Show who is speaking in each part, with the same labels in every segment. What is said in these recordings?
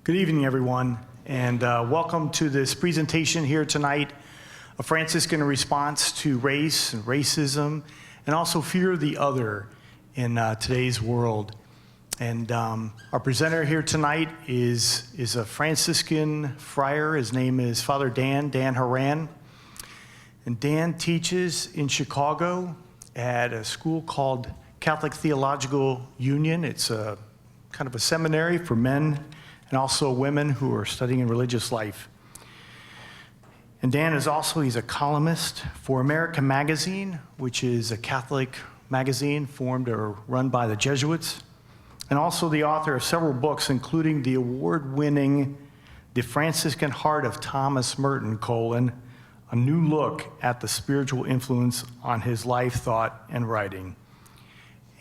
Speaker 1: Good evening, everyone, and welcome to this presentation here tonight, a Franciscan response to race and racism, and also fear of the other in today's world. And our presenter here tonight is a Franciscan friar. His name is Father Dan Haran. And Dan teaches in Chicago at a school called Catholic Theological Union. It's a kind of a seminary for men and also women who are studying in religious life. And Dan is also, he's a columnist for America Magazine, which is a Catholic magazine formed or run by the Jesuits, and also the author of several books, including the award-winning The Franciscan Heart of Thomas Merton, a new look at the spiritual influence on his life, thought, and writing.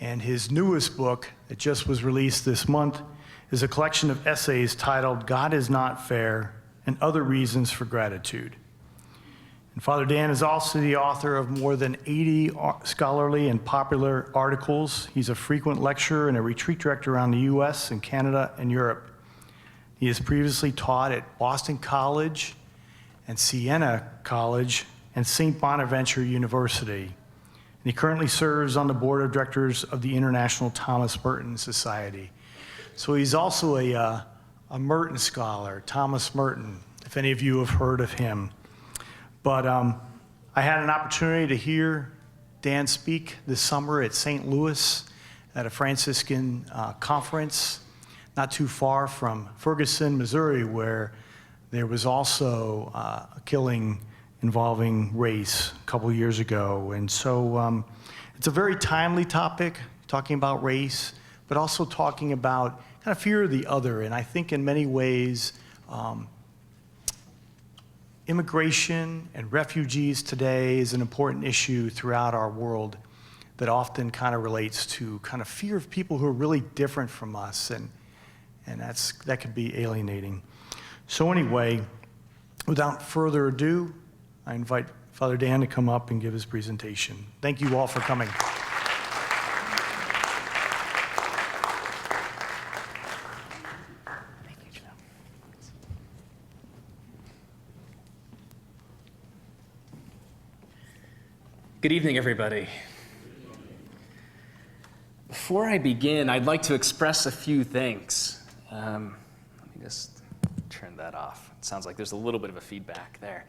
Speaker 1: And his newest book that just was released this month is a collection of essays titled God is Not Fair and Other Reasons for Gratitude. And Father Dan is also the author of more than 80 scholarly and popular articles. He's a frequent lecturer and a retreat director around the US and Canada and Europe. He has previously taught at Boston College and Siena College and St. Bonaventure University. And he currently serves on the board of directors of the International Thomas Merton Society. So he's also a Merton scholar, Thomas Merton, if any of you have heard of him. But I had an opportunity to hear Dan speak this summer at St. Louis at a Franciscan conference not too far from Ferguson, Missouri, where there was also a killing involving race a couple years ago. And so it's a very timely topic, talking about race, but also talking about kind of fear of the other. And I think in many ways, immigration and refugees today is an important issue throughout our world that often kind of relates to kind of fear of people who are really different from us, and that can be alienating. So anyway, without further ado, I invite Father Dan to come up and give his presentation. Thank you all for coming.
Speaker 2: Good evening, everybody. Before I begin, I'd like to express a few things. Let me just turn that off. It sounds like there's a little bit of a feedback there.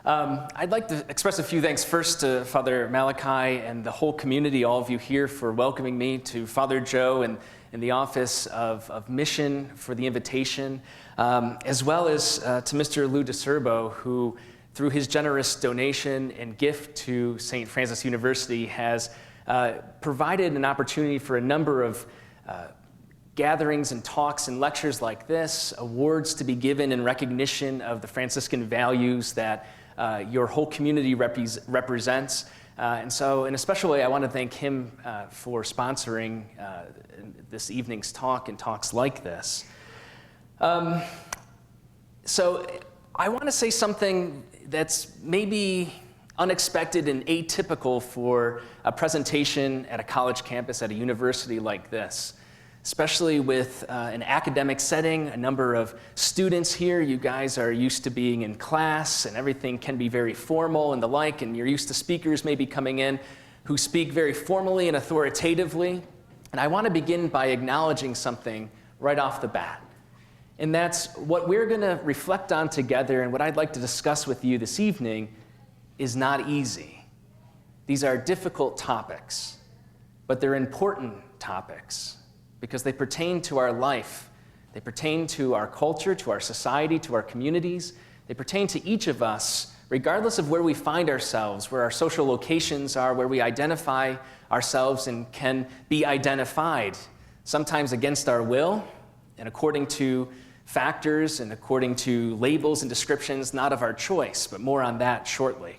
Speaker 2: I'd like to express a few thanks first to Father Malachi and the whole community, all of you here, for welcoming me, to Father Joe and the Office of Mission for the invitation, as well as to Mr. Lou DeCerbo, who through his generous donation and gift to St. Francis University, has provided an opportunity for a number of gatherings and talks and lectures like this, awards to be given in recognition of the Franciscan values that your whole community represents. And so in a special way, I want to thank him for sponsoring this evening's talk and talks like this. So I want to say something that's maybe unexpected and atypical for a presentation at a college campus at a university like this, especially with an academic setting, a number of students here. You guys are used to being in class and everything can be very formal and the like, and you're used to speakers maybe coming in who speak very formally and authoritatively. And I want to begin by acknowledging something right off the bat. And that's what we're going to reflect on together, and what I'd like to discuss with you this evening is not easy. These are difficult topics, but they're important topics because they pertain to our life. They pertain to our culture, to our society, to our communities. They pertain to each of us, regardless of where we find ourselves, where our social locations are, where we identify ourselves and can be identified, sometimes against our will and according to factors and according to labels and descriptions not of our choice, but more on that shortly.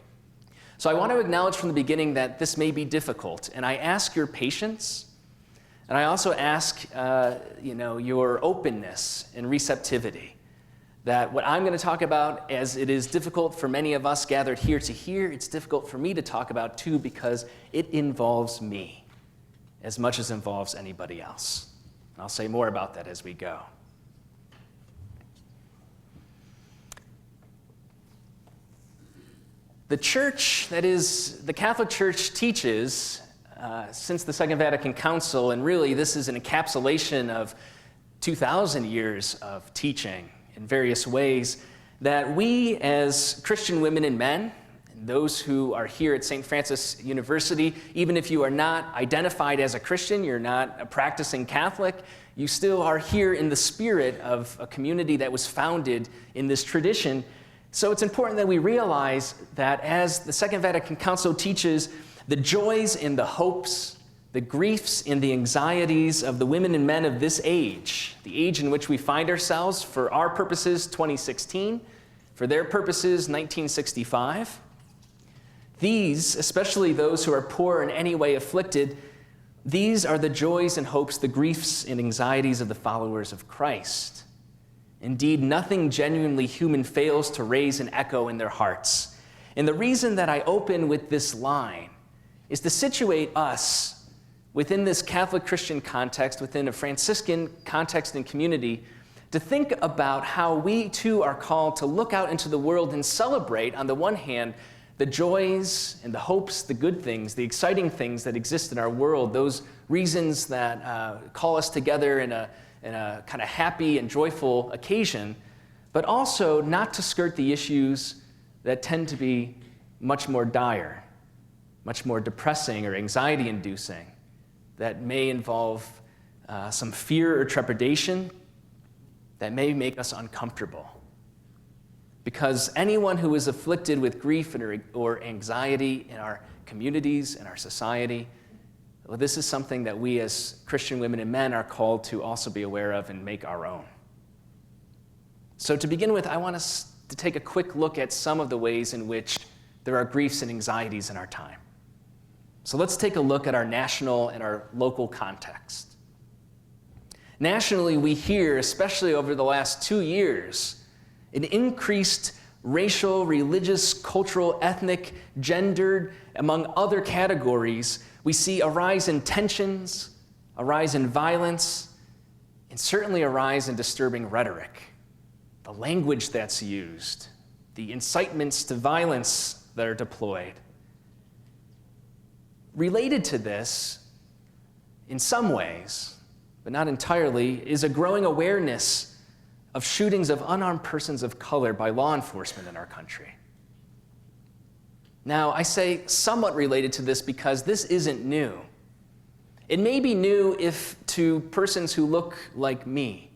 Speaker 2: So I want to acknowledge from the beginning that this may be difficult, and I ask your patience, and I also ask your openness and receptivity, that what I'm going to talk about, as it is difficult for many of us gathered here to hear, it's difficult for me to talk about too, because it involves me as much as it involves anybody else. I'll say more about that as we go. The church, that is, the Catholic Church teaches since the Second Vatican Council, and really this is an encapsulation of 2,000 years of teaching in various ways, that we as Christian women and men, and those who are here at St. Francis University, even if you are not identified as a Christian, you're not a practicing Catholic, you still are here in the spirit of a community that was founded in this tradition. So it's important that we realize that as the Second Vatican Council teaches, the joys and the hopes, the griefs and the anxieties of the women and men of this age, the age in which we find ourselves, for our purposes, 2016, for their purposes, 1965. These, especially those who are poor in any way afflicted, these are the joys and hopes, the griefs and anxieties of the followers of Christ. Indeed, nothing genuinely human fails to raise an echo in their hearts. And the reason that I open with this line is to situate us within this Catholic Christian context, within a Franciscan context and community, to think about how we too are called to look out into the world and celebrate, on the one hand, the joys and the hopes, the good things, the exciting things that exist in our world, those reasons that call us together in a kind of happy and joyful occasion, but also not to skirt the issues that tend to be much more dire, much more depressing or anxiety-inducing, that may involve some fear or trepidation, that may make us uncomfortable. Because anyone who is afflicted with grief or anxiety in our communities, in our society, well, this is something that we as Christian women and men are called to also be aware of and make our own. So to begin with, I want us to take a quick look at some of the ways in which there are griefs and anxieties in our time. So let's take a look at our national and our local context. Nationally, we hear, especially over the last 2 years, an increased racial, religious, cultural, ethnic, gendered, among other categories. We see a rise in tensions, a rise in violence, and certainly a rise in disturbing rhetoric. The language that's used, the incitements to violence that are deployed. Related to this, in some ways, but not entirely, is a growing awareness of shootings of unarmed persons of color by law enforcement in our country. Now, I say somewhat related to this because this isn't new. It may be new if to persons who look like me,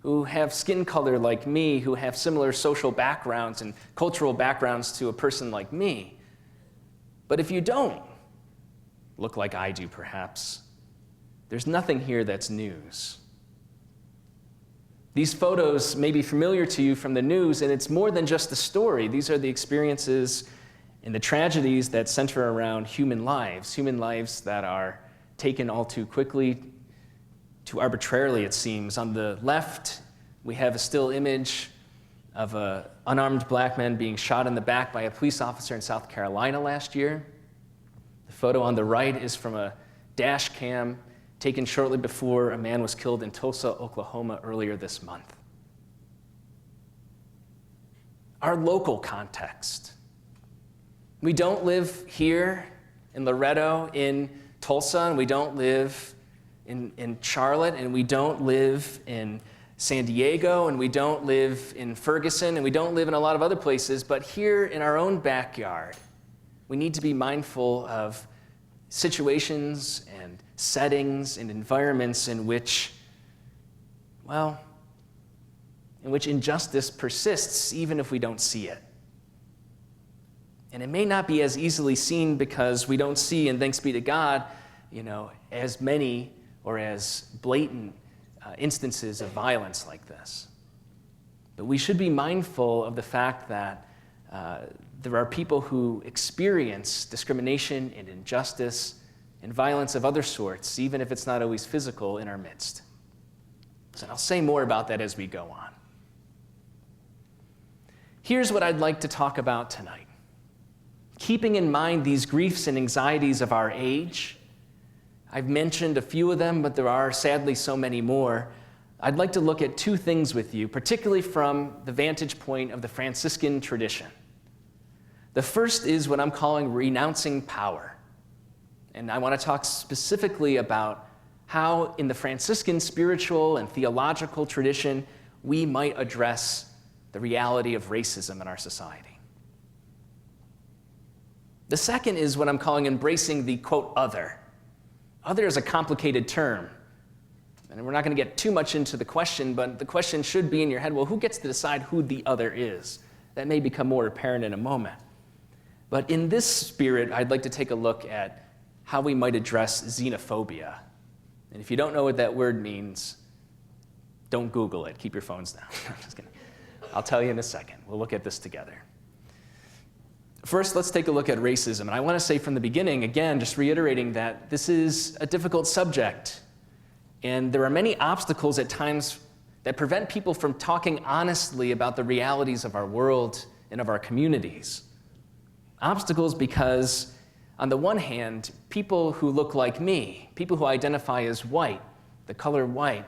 Speaker 2: who have skin color like me, who have similar social backgrounds and cultural backgrounds to a person like me. But if you don't look like I do, perhaps, there's nothing here that's news. These photos may be familiar to you from the news, and it's more than just the story. These are the experiences and the tragedies that center around human lives that are taken all too quickly, too arbitrarily, it seems. On the left, we have a still image of an unarmed black man being shot in the back by a police officer in South Carolina last year. The photo on the right is from a dash cam taken shortly before a man was killed in Tulsa, Oklahoma earlier this month. Our local context. We don't live here in Loretto, in Tulsa, and we don't live in Charlotte, and we don't live in San Diego, and we don't live in Ferguson, and we don't live in a lot of other places, but here in our own backyard, we need to be mindful of situations and settings and environments in which injustice persists even if we don't see it. And it may not be as easily seen because we don't see, and thanks be to God, as many or as blatant instances of violence like this. But we should be mindful of the fact that there are people who experience discrimination and injustice and violence of other sorts, even if it's not always physical, in our midst. So I'll say more about that as we go on. Here's what I'd like to talk about tonight. Keeping in mind these griefs and anxieties of our age, I've mentioned a few of them, but there are sadly so many more. I'd like to look at two things with you, particularly from the vantage point of the Franciscan tradition. The first is what I'm calling renouncing power. And I want to talk specifically about how in the Franciscan spiritual and theological tradition we might address the reality of racism in our society. The second is what I'm calling embracing the, quote, other. Other is a complicated term. And we're not going to get too much into the question, but the question should be in your head, well, who gets to decide who the other is? That may become more apparent in a moment. But in this spirit, I'd like to take a look at how we might address xenophobia. And if you don't know what that word means, don't Google it. Keep your phones down. I'm just kidding. I'll tell you in a second. We'll look at this together. First, let's take a look at racism. And I want to say from the beginning, again, just reiterating that this is a difficult subject. And there are many obstacles at times that prevent people from talking honestly about the realities of our world and of our communities. Obstacles because, on the one hand, people who look like me, people who identify as white, the color white,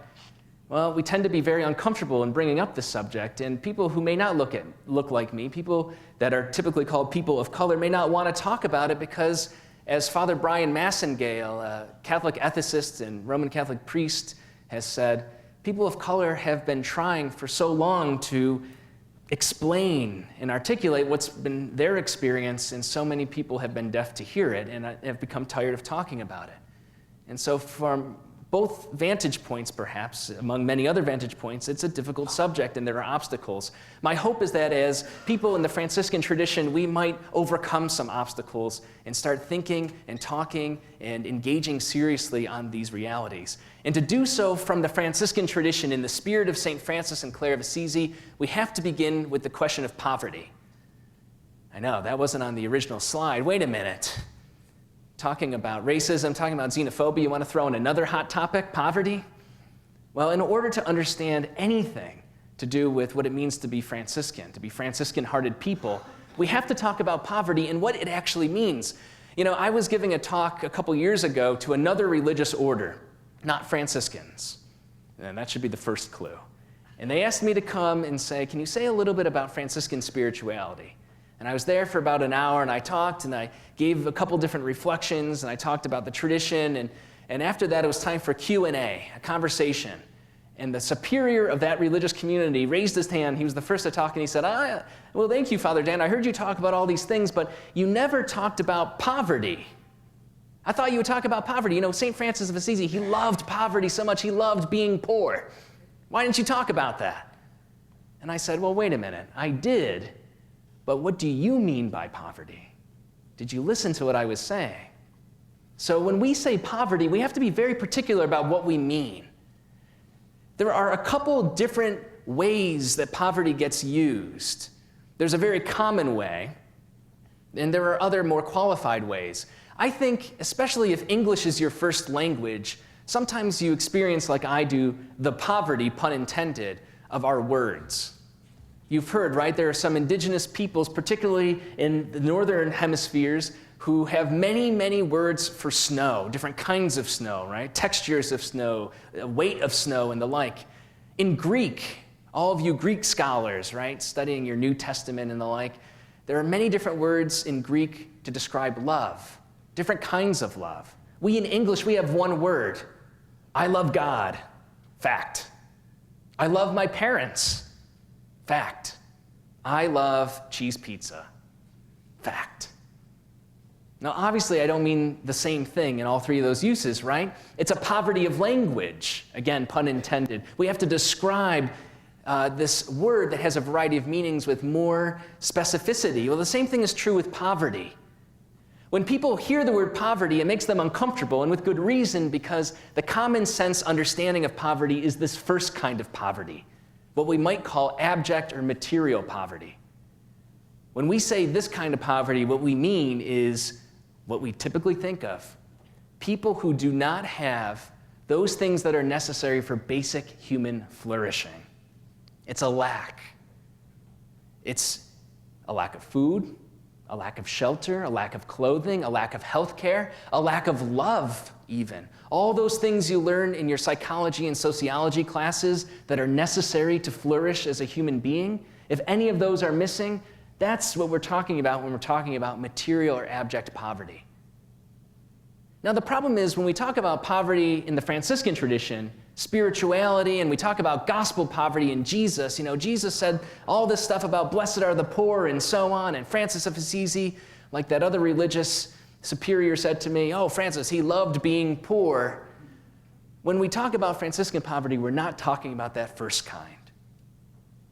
Speaker 2: well, we tend to be very uncomfortable in bringing up this subject, and people who may not look like me, people that are typically called people of color, may not want to talk about it because, as Father Brian Massengale, a Catholic ethicist and Roman Catholic priest, has said, people of color have been trying for so long to explain and articulate what's been their experience, and so many people have been deaf to hear it and have become tired of talking about it. And so from both vantage points, perhaps, among many other vantage points, it's a difficult subject and there are obstacles. My hope is that as people in the Franciscan tradition, we might overcome some obstacles and start thinking and talking and engaging seriously on these realities. And to do so from the Franciscan tradition in the spirit of St. Francis and Clare of Assisi, we have to begin with the question of poverty. I know, that wasn't on the original slide. Wait a minute. Talking about racism, talking about xenophobia, you want to throw in another hot topic, poverty? Well, in order to understand anything to do with what it means to be Franciscan-hearted people, we have to talk about poverty and what it actually means. You know, I was giving a talk a couple years ago to another religious order, not Franciscans. And that should be the first clue. And they asked me to come and say, can you say a little bit about Franciscan spirituality? And I was there for about an hour, and I talked, and I gave a couple different reflections, and I talked about the tradition, and after that, it was time for Q&A, a conversation. And the superior of that religious community raised his hand. He was the first to talk, and he said, well, thank you, Father Dan. I heard you talk about all these things, but you never talked about poverty. I thought you would talk about poverty. You know, St. Francis of Assisi, he loved poverty so much. He loved being poor. Why didn't you talk about that? And I said, well, wait a minute. I did. But what do you mean by poverty? Did you listen to what I was saying? So when we say poverty, we have to be very particular about what we mean. There are a couple different ways that poverty gets used. There's a very common way, and there are other more qualified ways. I think, especially if English is your first language, sometimes you experience, like I do, the poverty, pun intended, of our words. You've heard, right? There are some indigenous peoples, particularly in the northern hemispheres, who have many, many words for snow, different kinds of snow, right? Textures of snow, weight of snow, and the like. In Greek, all of you Greek scholars, right, studying your New Testament and the like, there are many different words in Greek to describe love, different kinds of love. We in English, we have one word. I love God. Fact. I love my parents. Fact. I love cheese pizza. Fact. Now, obviously, I don't mean the same thing in all three of those uses, right? It's a poverty of language. Again, pun intended. We have to describe this word that has a variety of meanings with more specificity. Well, the same thing is true with poverty. When people hear the word poverty, it makes them uncomfortable, and with good reason, because the common sense understanding of poverty is this first kind of poverty, what we might call abject or material poverty. When we say this kind of poverty, what we mean is what we typically think of. People who do not have those things that are necessary for basic human flourishing. It's a lack. It's a lack of food, a lack of shelter, a lack of clothing, a lack of health care, a lack of love even. All those things you learn in your psychology and sociology classes that are necessary to flourish as a human being, if any of those are missing, That's what we're talking about when we're talking about material or abject poverty. Now, the problem is when we talk about poverty in the Franciscan tradition, spirituality, and we talk about gospel poverty in Jesus, Jesus said all this stuff about blessed are the poor and so on, and Francis of Assisi, like that other religious superior said to me, oh, Francis, he loved being poor. When we talk about Franciscan poverty, we're not talking about that first kind.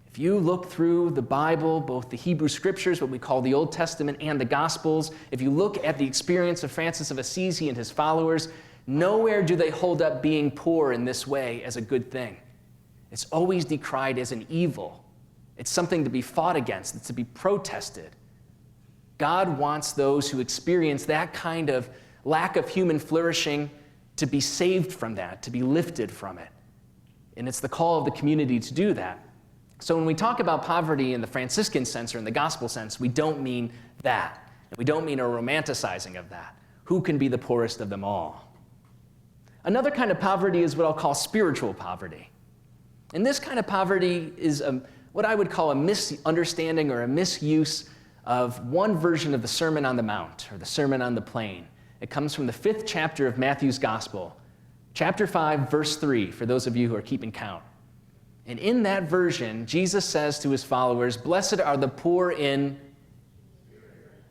Speaker 2: If you look through the Bible, both the Hebrew Scriptures, what we call the Old Testament, and the Gospels, if you look at the experience of Francis of Assisi and his followers, nowhere do they hold up being poor in this way as a good thing. It's always decried as an evil. It's something to be fought against. It's to be protested. God wants those who experience that kind of lack of human flourishing to be saved from that, to be lifted from it. And it's the call of the community to do that. So when we talk about poverty in the Franciscan sense or in the gospel sense, we don't mean that. And we don't mean a romanticizing of that. Who can be the poorest of them all? Another kind of poverty is what I'll call spiritual poverty. And this kind of poverty is what I would call a misunderstanding or a misuse of one version of the Sermon on the Mount or the Sermon on the Plain. It comes from the 5th chapter of Matthew's Gospel, chapter 5, verse 3, for those of you who are keeping count. And in that version, Jesus says to his followers, blessed are the poor in...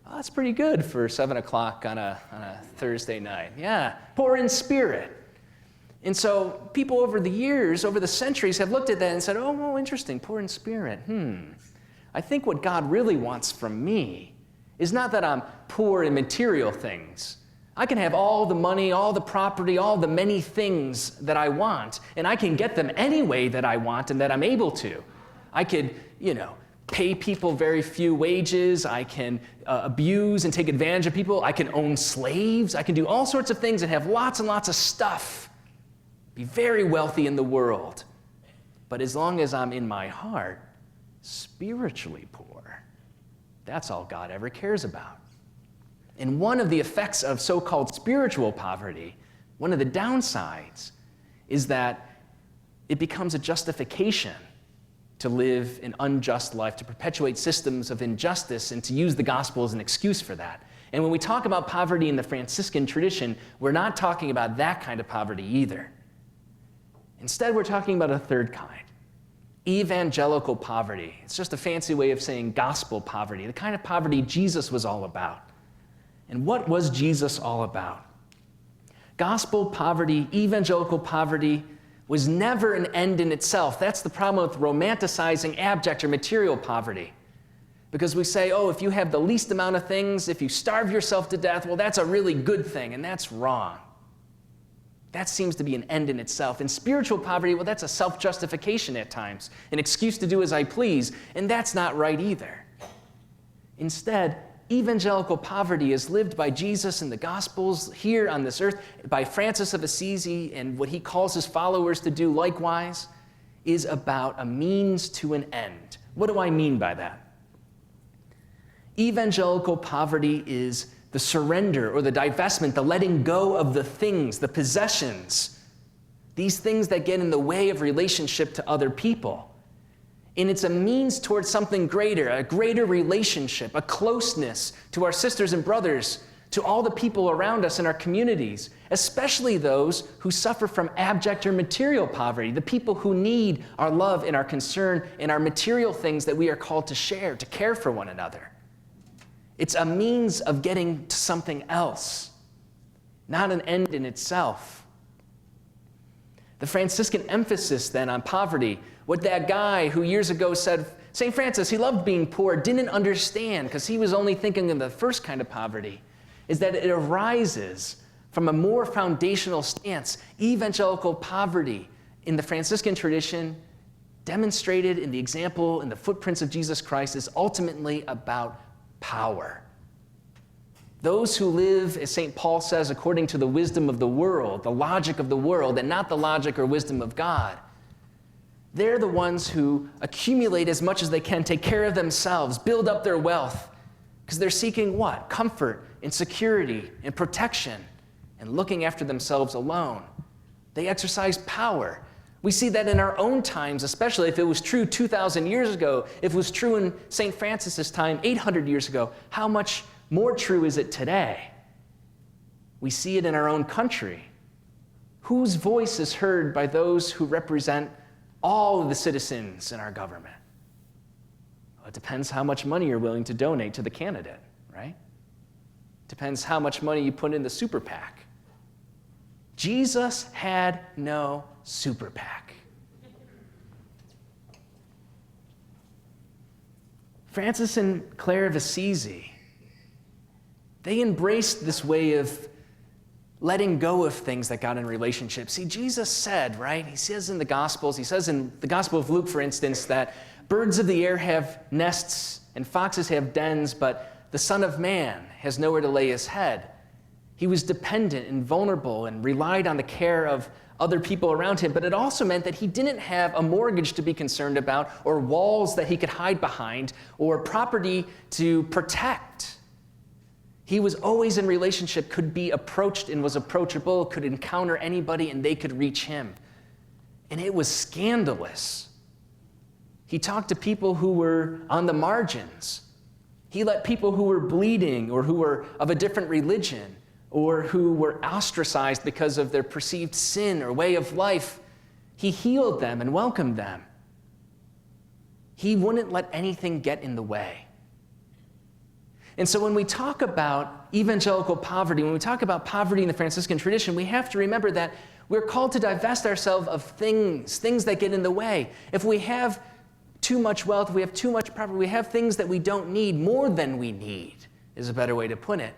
Speaker 2: Oh, that's pretty good for 7 o'clock on a Thursday night. Yeah, poor in spirit. And so people over the years, over the centuries, have looked at that and said, oh, well, interesting, poor in spirit. I think what God really wants from me is not that I'm poor in material things. I can have all the money, all the property, all the many things that I want, and I can get them any way that I want and that I'm able to. I could, pay people very few wages. I can abuse and take advantage of people. I can own slaves. I can do all sorts of things and have lots and lots of stuff. Be very wealthy in the world. But as long as I'm in my heart spiritually poor, that's all God ever cares about. And one of the effects of so-called spiritual poverty, one of the downsides, is that it becomes a justification to live an unjust life, to perpetuate systems of injustice, and to use the gospel as an excuse for that. And when we talk about poverty in the Franciscan tradition, we're not talking about that kind of poverty either. Instead, we're talking about a third kind, evangelical poverty. It's just a fancy way of saying gospel poverty, the kind of poverty Jesus was all about. And what was Jesus all about? Gospel poverty, evangelical poverty, was never an end in itself. That's the problem with romanticizing abject or material poverty. Because we say, oh, if you have the least amount of things, if you starve yourself to death, well, that's a really good thing, and that's wrong. That seems to be an end in itself. In spiritual poverty, well, that's a self-justification at times, an excuse to do as I please, and that's not right either. Instead, evangelical poverty is lived by Jesus in the Gospels here on this earth, by Francis of Assisi, and what he calls his followers to do likewise, is about a means to an end. What do I mean by that? Evangelical poverty is the surrender or the divestment, the letting go of the things, the possessions, these things that get in the way of relationship to other people. And it's a means towards something greater, a greater relationship, a closeness to our sisters and brothers, to all the people around us in our communities, especially those who suffer from abject or material poverty, the people who need our love and our concern and our material things that we are called to share, to care for one another. It's a means of getting to something else, not an end in itself. The Franciscan emphasis then on poverty, what that guy who years ago said, St. Francis, he loved being poor, didn't understand because he was only thinking of the first kind of poverty, is that it arises from a more foundational stance. Evangelical poverty in the Franciscan tradition, demonstrated in the example, in the footprints of Jesus Christ, is ultimately about power. Those who live, as St. Paul says, according to the wisdom of the world, the logic of the world, and not the logic or wisdom of God, they're the ones who accumulate as much as they can, take care of themselves, build up their wealth, because they're seeking what? Comfort and security and protection and looking after themselves alone. They exercise power. We see that in our own times, especially if it was true 2,000 years ago, if it was true in St. Francis's time 800 years ago, how much more true is it today? We see it in our own country. Whose voice is heard by those who represent all of the citizens in our government? Well, it depends how much money you're willing to donate to the candidate, right? Depends how much money you put in the super PAC. Jesus had no super PAC. Francis and Clare of Assisi, they embraced this way of letting go of things that got in relationships. See, Jesus said, right? He says in the Gospels, he says in the Gospel of Luke, for instance, that birds of the air have nests and foxes have dens, but the Son of Man has nowhere to lay his head. He was dependent and vulnerable and relied on the care of other people around him, but it also meant that he didn't have a mortgage to be concerned about or walls that he could hide behind or property to protect. He was always in relationship, could be approached and was approachable, could encounter anybody and they could reach him. And it was scandalous. He talked to people who were on the margins. He let people who were bleeding or who were of a different religion or who were ostracized because of their perceived sin or way of life, he healed them and welcomed them. He wouldn't let anything get in the way. And so when we talk about evangelical poverty, when we talk about poverty in the Franciscan tradition, we have to remember that we're called to divest ourselves of things that get in the way. If we have too much wealth, if we have too much property, we have things that we don't need, more than we need, is a better way to put it.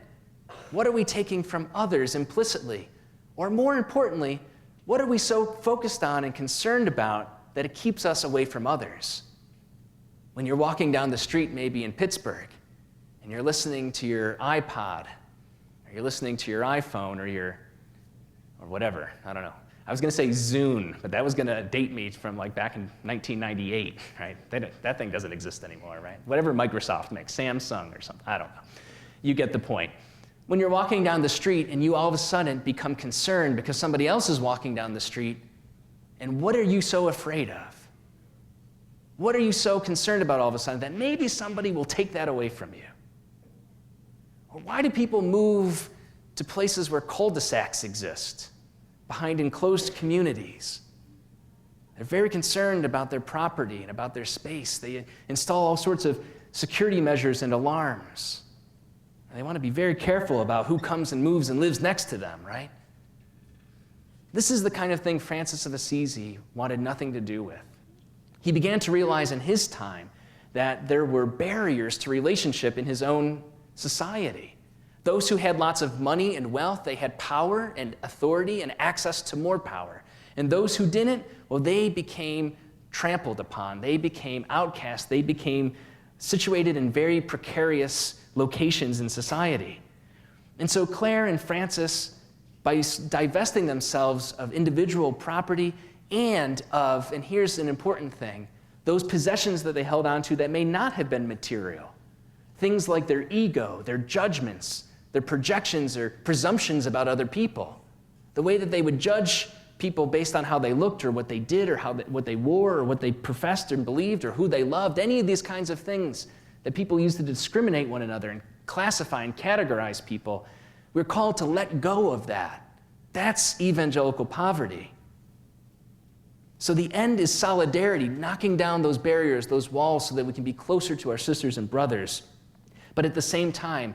Speaker 2: What are we taking from others implicitly? Or more importantly, what are we so focused on and concerned about that it keeps us away from others? When you're walking down the street, maybe in Pittsburgh, and you're listening to your iPod, or you're listening to your iPhone, or whatever, I don't know. I was going to say Zune, but that was going to date me from like back in 1998, right? That thing doesn't exist anymore, right? Whatever Microsoft makes, Samsung or something, I don't know. You get the point. When you're walking down the street and you all of a sudden become concerned because somebody else is walking down the street, and what are you so afraid of? What are you so concerned about all of a sudden that maybe somebody will take that away from you? Or why do people move to places where cul-de-sacs exist, behind enclosed communities? They're very concerned about their property and about their space. They install all sorts of security measures and alarms. And they want to be very careful about who comes and moves and lives next to them, right? This is the kind of thing Francis of Assisi wanted nothing to do with. He began to realize in his time that there were barriers to relationship in his own society. Those who had lots of money and wealth, they had power and authority and access to more power. And those who didn't, well, they became trampled upon. They became outcasts. They became situated in very precarious locations in society. And so Clare and Francis, by divesting themselves of individual property and here's an important thing, those possessions that they held on to that may not have been material, things like their ego, their judgments, their projections or presumptions about other people, the way that they would judge people based on how they looked or what they did or what they wore or what they professed and believed or who they loved, any of these kinds of things that people use to discriminate one another and classify and categorize people. We're called to let go of that. That's evangelical poverty. So the end is solidarity, knocking down those barriers, those walls, so that we can be closer to our sisters and brothers. But at the same time,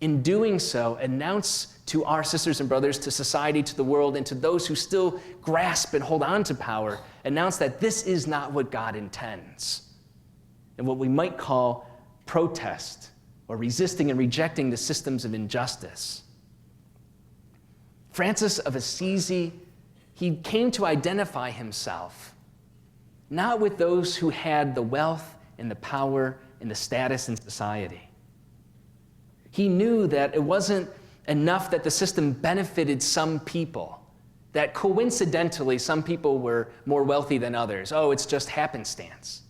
Speaker 2: in doing so, announce to our sisters and brothers, to society, to the world, and to those who still grasp and hold on to power, announce that this is not what God intends. And what we might call protest or resisting and rejecting the systems of injustice. Francis of Assisi, he came to identify himself not with those who had the wealth and the power and the status in society. He knew that it wasn't enough that the system benefited some people, that coincidentally some people were more wealthy than others. Oh, it's just happenstance.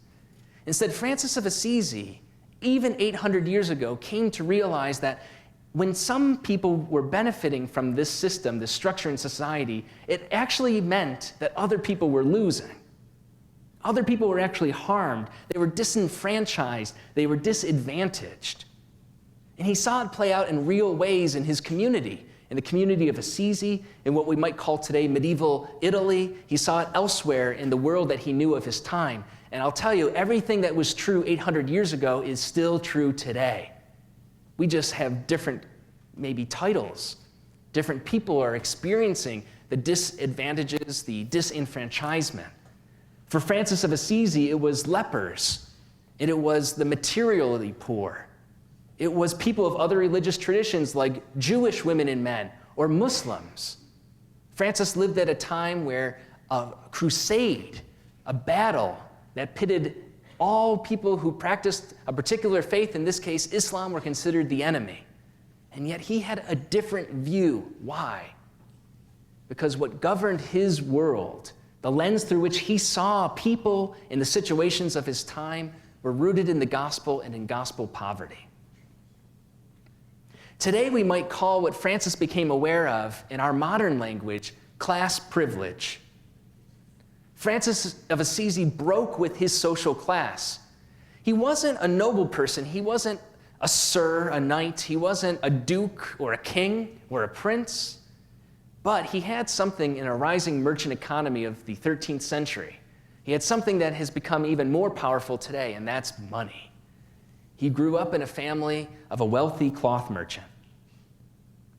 Speaker 2: Instead, Francis of Assisi, even 800 years ago, came to realize that when some people were benefiting from this system, this structure in society, it actually meant that other people were losing. Other people were actually harmed. They were disenfranchised. They were disadvantaged. And he saw it play out in real ways in his community, in the community of Assisi, in what we might call today medieval Italy. He saw it elsewhere in the world that he knew of his time. And I'll tell you, everything that was true 800 years ago is still true today. We just have different, maybe, titles. Different people are experiencing the disadvantages, the disenfranchisement. For Francis of Assisi, it was lepers, and it was the materially poor. It was people of other religious traditions like Jewish women and men or Muslims. Francis lived at a time where a crusade, a battle that pitted all people who practiced a particular faith, in this case Islam, were considered the enemy. And yet he had a different view. Why? Because what governed his world, the lens through which he saw people in the situations of his time, were rooted in the gospel and in gospel poverty. Today we might call what Francis became aware of, in our modern language, class privilege. Francis of Assisi broke with his social class. He wasn't a noble person. He wasn't a sir, a knight. He wasn't a duke or a king or a prince. But he had something in a rising merchant economy of the 13th century. He had something that has become even more powerful today, and that's money. He grew up in a family of a wealthy cloth merchant.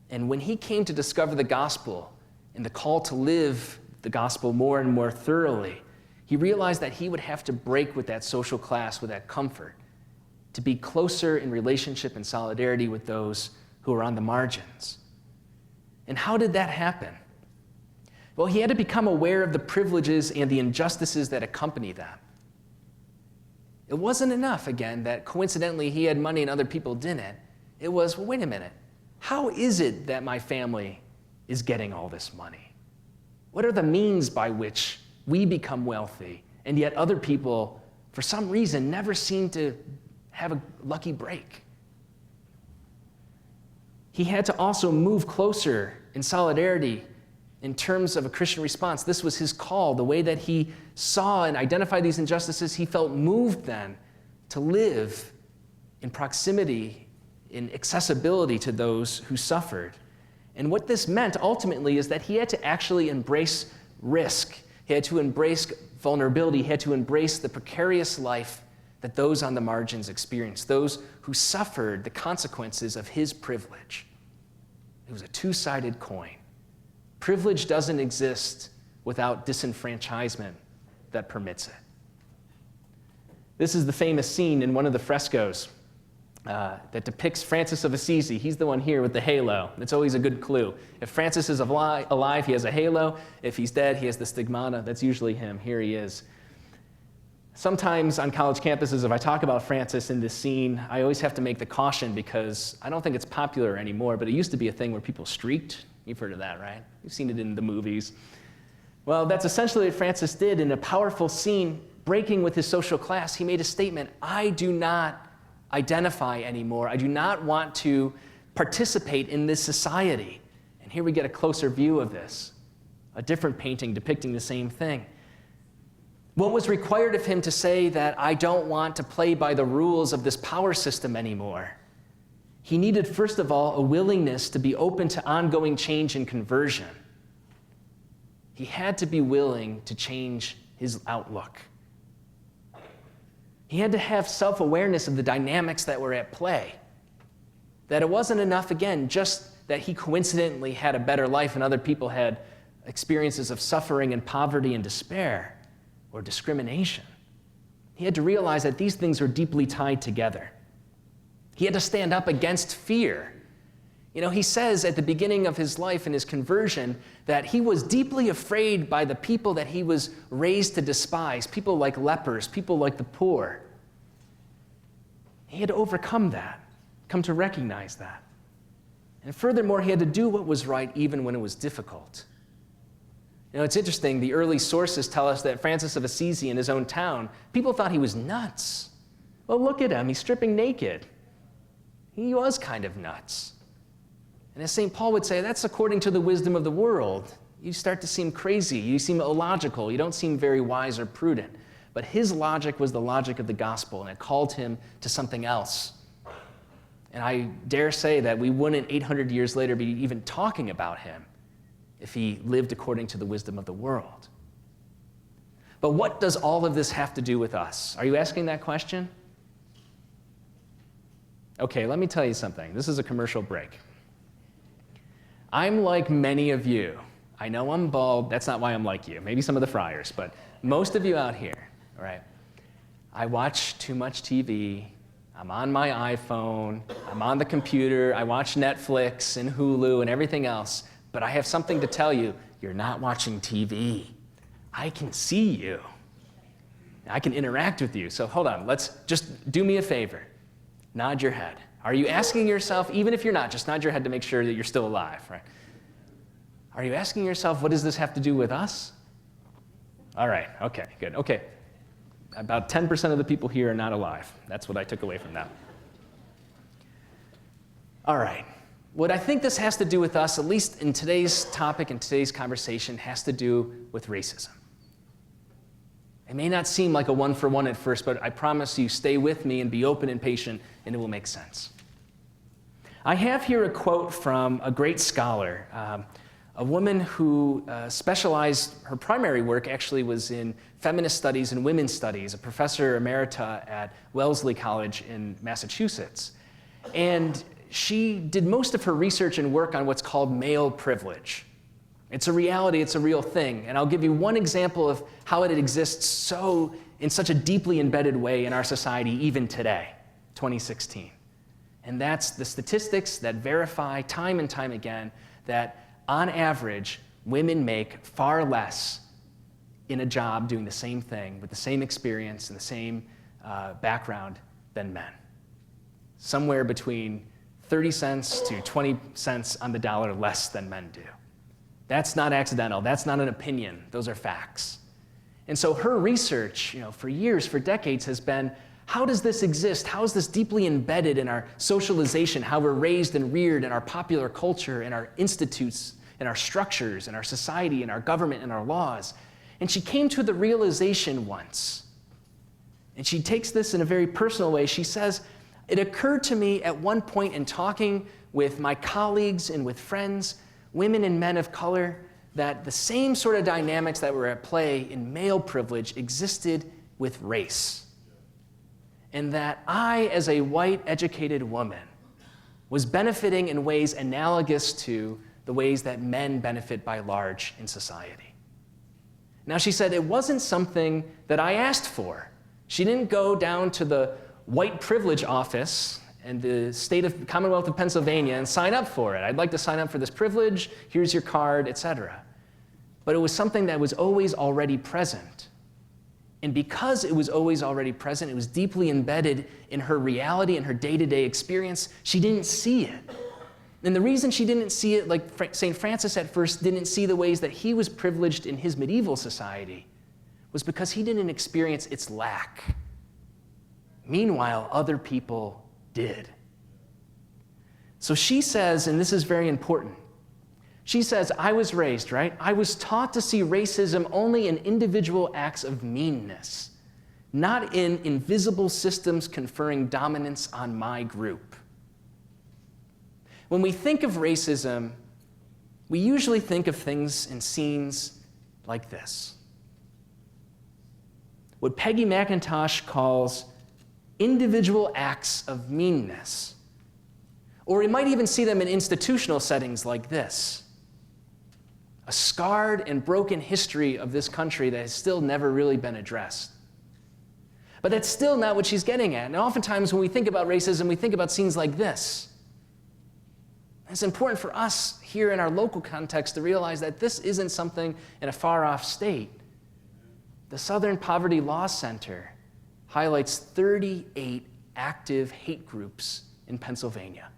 Speaker 2: And when he came to discover the gospel and the call to live the gospel more and more thoroughly, he realized that he would have to break with that social class, with that comfort, to be closer in relationship and solidarity with those who are on the margins. And how did that happen? Well, he had to become aware of the privileges and the injustices that accompany them. It wasn't enough, again, that coincidentally he had money and other people didn't. It was, well, wait a minute. How is it that my family is getting all this money? What are the means by which we become wealthy, and yet other people, for some reason, never seem to have a lucky break? He had to also move closer in solidarity in terms of a Christian response. This was his call. The way that he saw and identified these injustices, he felt moved then to live in proximity, in accessibility to those who suffered. And what this meant ultimately is that he had to actually embrace risk. He had to embrace vulnerability. He had to embrace the precarious life that those on the margins experienced, those who suffered the consequences of his privilege. It was a two-sided coin. Privilege doesn't exist without disenfranchisement that permits it. This is the famous scene in one of the frescoes that depicts Francis of Assisi. He's the one here with the halo. It's always a good clue. If Francis is alive, he has a halo. If he's dead, he has the stigmata. That's usually him. Here he is. Sometimes on college campuses, if I talk about Francis in this scene, I always have to make the caution because I don't think it's popular anymore, but it used to be a thing where people streaked. You've heard of that, right? You've seen it in the movies. Well, that's essentially what Francis did in a powerful scene, breaking with his social class. He made a statement, I do not identify anymore. I do not want to participate in this society. And here we get a closer view of this, a different painting depicting the same thing. What was required of him to say that I don't want to play by the rules of this power system anymore? He needed, first of all, a willingness to be open to ongoing change and conversion. He had to be willing to change his outlook. He had to have self-awareness of the dynamics that were at play. That it wasn't enough, again, just that he coincidentally had a better life and other people had experiences of suffering and poverty and despair or discrimination. He had to realize that these things are deeply tied together. He had to stand up against fear. You know, he says at the beginning of his life and his conversion that he was deeply afraid by the people that he was raised to despise, people like lepers, people like the poor. He had to overcome that, come to recognize that. And furthermore, he had to do what was right even when it was difficult. You know, it's interesting, the early sources tell us that Francis of Assisi in his own town, people thought he was nuts. Well, look at him, he's stripping naked. He was kind of nuts. And as St. Paul would say, that's according to the wisdom of the world. You start to seem crazy. You seem illogical. You don't seem very wise or prudent. But his logic was the logic of the gospel, and it called him to something else. And I dare say that we wouldn't, 800 years later, be even talking about him if he lived according to the wisdom of the world. But what does all of this have to do with us? Are you asking that question? Okay, let me tell you something. This is a commercial break. I'm like many of you. I know I'm bald. That's not why I'm like you. Maybe some of the friars, but most of you out here, all right? I watch too much TV. I'm on my iPhone. I'm on the computer. I watch Netflix and Hulu and everything else. But I have something to tell you. You're not watching TV. I can see you. I can interact with you. So hold on. Let's just do me a favor. Nod your head. Are you asking yourself, even if you're not, just nod your head to make sure that you're still alive, right? Are you asking yourself, what does this have to do with us? All right, okay, good. Okay, about 10% of the people here are not alive. That's what I took away from that. All right, what I think this has to do with us, at least in today's topic and today's conversation, has to do with racism. It may not seem like a one-for-one at first, but I promise you, stay with me and be open and patient, and it will make sense. I have here a quote from a great scholar, a woman who specialized, her primary work actually was in feminist studies and women's studies, a professor emerita at Wellesley College in Massachusetts. And she did most of her research and work on what's called male privilege. It's a reality, it's a real thing. And I'll give you one example of how it exists in such a deeply embedded way in our society even today, 2016. And that's the statistics that verify time and time again that on average, women make far less in a job doing the same thing with the same experience and the same background than men. Somewhere between 30 cents to 20 cents on the dollar less than men do. That's not accidental. That's not an opinion. Those are facts. And so her research, for years, for decades, has been, how does this exist? How is this deeply embedded in our socialization, how we're raised and reared in our popular culture, in our institutes, in our structures, in our society, in our government, in our laws? And she came to the realization once, and she takes this in a very personal way. She says, it occurred to me at one point in talking with my colleagues and with friends, women and men of color, that the same sort of dynamics that were at play in male privilege existed with race. And that I, as a white, educated woman, was benefiting in ways analogous to the ways that men benefit by large in society. Now, she said it wasn't something that I asked for. She didn't go down to the white privilege office and the Commonwealth of Pennsylvania and sign up for it. I'd like to sign up for this privilege. Here's your card, etc. But it was something that was always already present. And because it was always already present, it was deeply embedded in her reality and her day-to-day experience, she didn't see it. And the reason she didn't see it, like St. Francis at first didn't see the ways that he was privileged in his medieval society, was because he didn't experience its lack. Meanwhile, other people did. So she says, and this is very important, she says, I was raised, right? I was taught to see racism only in individual acts of meanness, not in invisible systems conferring dominance on my group. When we think of racism, we usually think of things and scenes like this. What Peggy McIntosh calls individual acts of meanness. Or we might even see them in institutional settings like this. A scarred and broken history of this country that has still never really been addressed. But that's still not what she's getting at. And oftentimes when we think about racism, we think about scenes like this. It's important for us here in our local context to realize that this isn't something in a far-off state. The Southern Poverty Law Center highlights 38 active hate groups in Pennsylvania.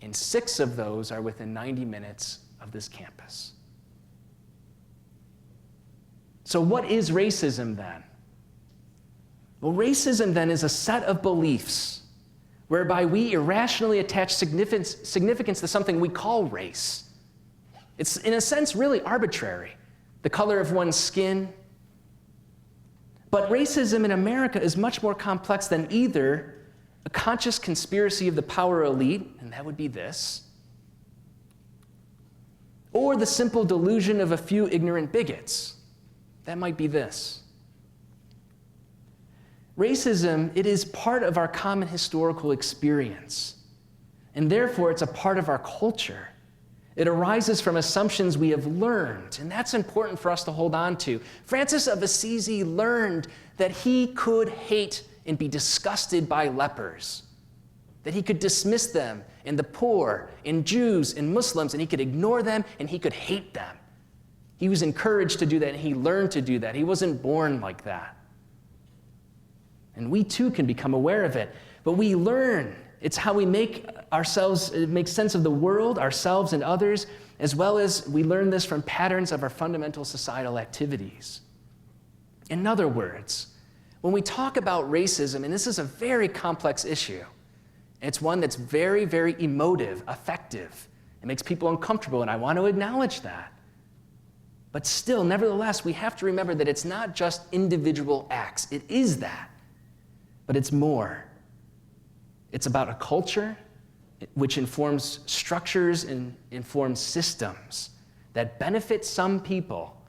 Speaker 2: And 6 of those are within 90 minutes of this campus. So what is racism then? Well, racism then is a set of beliefs whereby we irrationally attach significance to something we call race. It's, in a sense, really arbitrary. The color of one's skin. But racism in America is much more complex than either a conscious conspiracy of the power elite, and that would be this, or the simple delusion of a few ignorant bigots. That might be this. Racism, it is part of our common historical experience, and therefore it's a part of our culture. It arises from assumptions we have learned, and that's important for us to hold on to. Francis of Assisi learned that he could hate and be disgusted by lepers, that he could dismiss them and the poor and Jews and Muslims, and he could ignore them and he could hate them. He was encouraged to do that, and he learned to do that. He wasn't born like that. And we too can become aware of it, but we learn. It's how we make sense of the world, ourselves and others, as well as we learn this from patterns of our fundamental societal activities. In other words, when we talk about racism, and this is a very complex issue, it's one that's very, very emotive, affective. It makes people uncomfortable, and I want to acknowledge that. But still, nevertheless, we have to remember that it's not just individual acts. It is that, but it's more. It's about a culture which informs structures and informs systems that benefit some people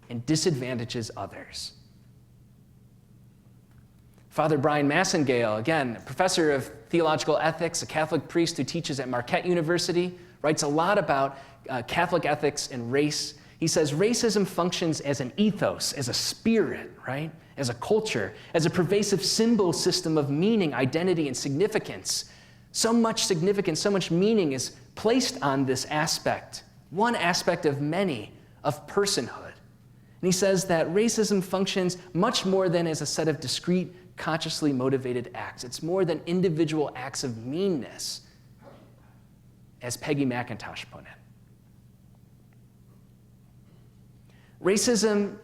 Speaker 2: and disadvantages others. Father Brian Massengale, again, a professor of theological ethics, a Catholic priest who teaches at Marquette University, writes a lot about Catholic ethics and race. He says racism functions as an ethos, as a spirit, right? As a culture, as a pervasive symbol system of meaning, identity, and significance. So much significance, so much meaning is placed on this aspect, one aspect of many, of personhood. And he says that racism functions much more than as a set of discrete, consciously motivated acts. It's more than individual acts of meanness, as Peggy McIntosh put it. Racism,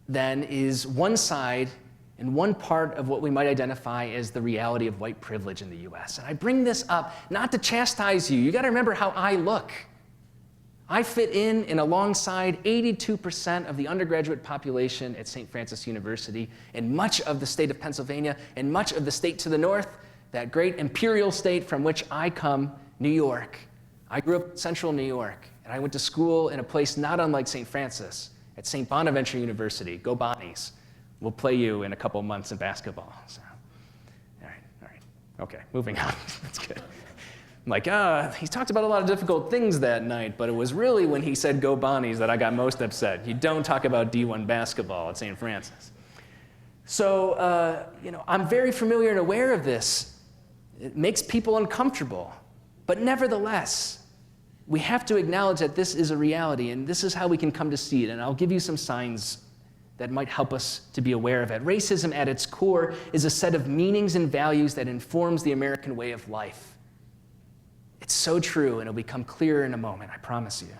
Speaker 2: then, is one side and one part of what we might identify as the reality of white privilege in the US. And I bring this up not to chastise you. You got to remember how I look. I fit in alongside 82% of the undergraduate population at St. Francis University, and much of the state of Pennsylvania, and much of the state to the north, that great imperial state from which I come, New York. I grew up in central New York, and I went to school in a place not unlike St. Francis, at St. Bonaventure University. Go Bonnies. We'll play you in a couple months in basketball. So, all right. Okay, moving on. That's good. I'm like, he talked about a lot of difficult things that night, but it was really when he said go Bonnies that I got most upset. You don't talk about D1 basketball at St. Francis. So, I'm very familiar and aware of this. It makes people uncomfortable. But nevertheless, we have to acknowledge that this is a reality, and this is how we can come to see it. And I'll give you some signs that might help us to be aware of it. Racism at its core is a set of meanings and values that informs the American way of life. It's so true, and it'll become clearer in a moment, I promise you.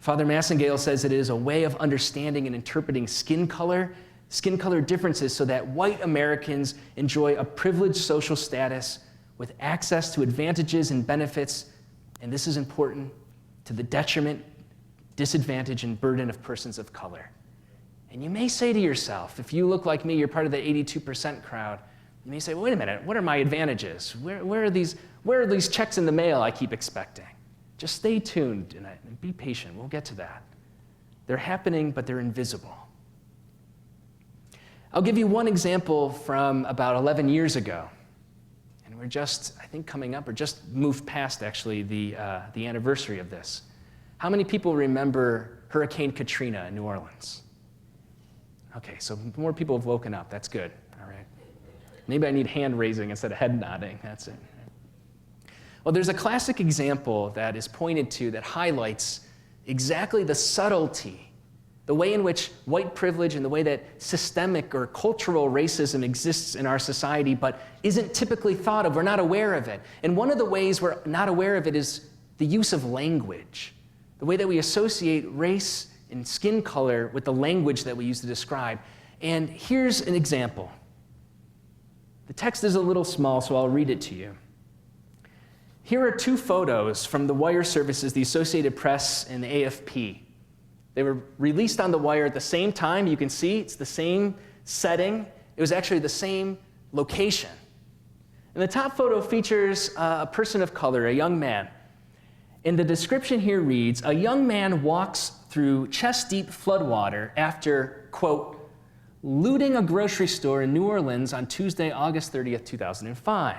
Speaker 2: Father Massengale says it is a way of understanding and interpreting skin color differences so that white Americans enjoy a privileged social status with access to advantages and benefits, and this is important, to the detriment, disadvantage, and burden of persons of color. And you may say to yourself, if you look like me, you're part of the 82% crowd, you may say, well, wait a minute, what are my advantages? Where are these checks in the mail I keep expecting? Just stay tuned and be patient. We'll get to that. They're happening, but they're invisible. I'll give you one example from about 11 years ago. And we're just, I think, coming up, or just moved past, actually, the anniversary of this. How many people remember Hurricane Katrina in New Orleans? Okay, so more people have woken up. That's good. All right. Maybe I need hand raising instead of head nodding. That's it. Well, there's a classic example that is pointed to that highlights exactly the subtlety, the way in which white privilege and the way that systemic or cultural racism exists in our society but isn't typically thought of. We're not aware of it. And one of the ways we're not aware of it is the use of language, the way that we associate race and skin color with the language that we use to describe. And here's an example. The text is a little small, so I'll read it to you. Here are two photos from the wire services, the Associated Press and the AFP. They were released on the wire at the same time. You can see it's the same setting. It was actually the same location. And the top photo features a person of color, a young man. And the description here reads, a young man walks through chest-deep floodwater after, quote, looting a grocery store in New Orleans on Tuesday, August 30th, 2005.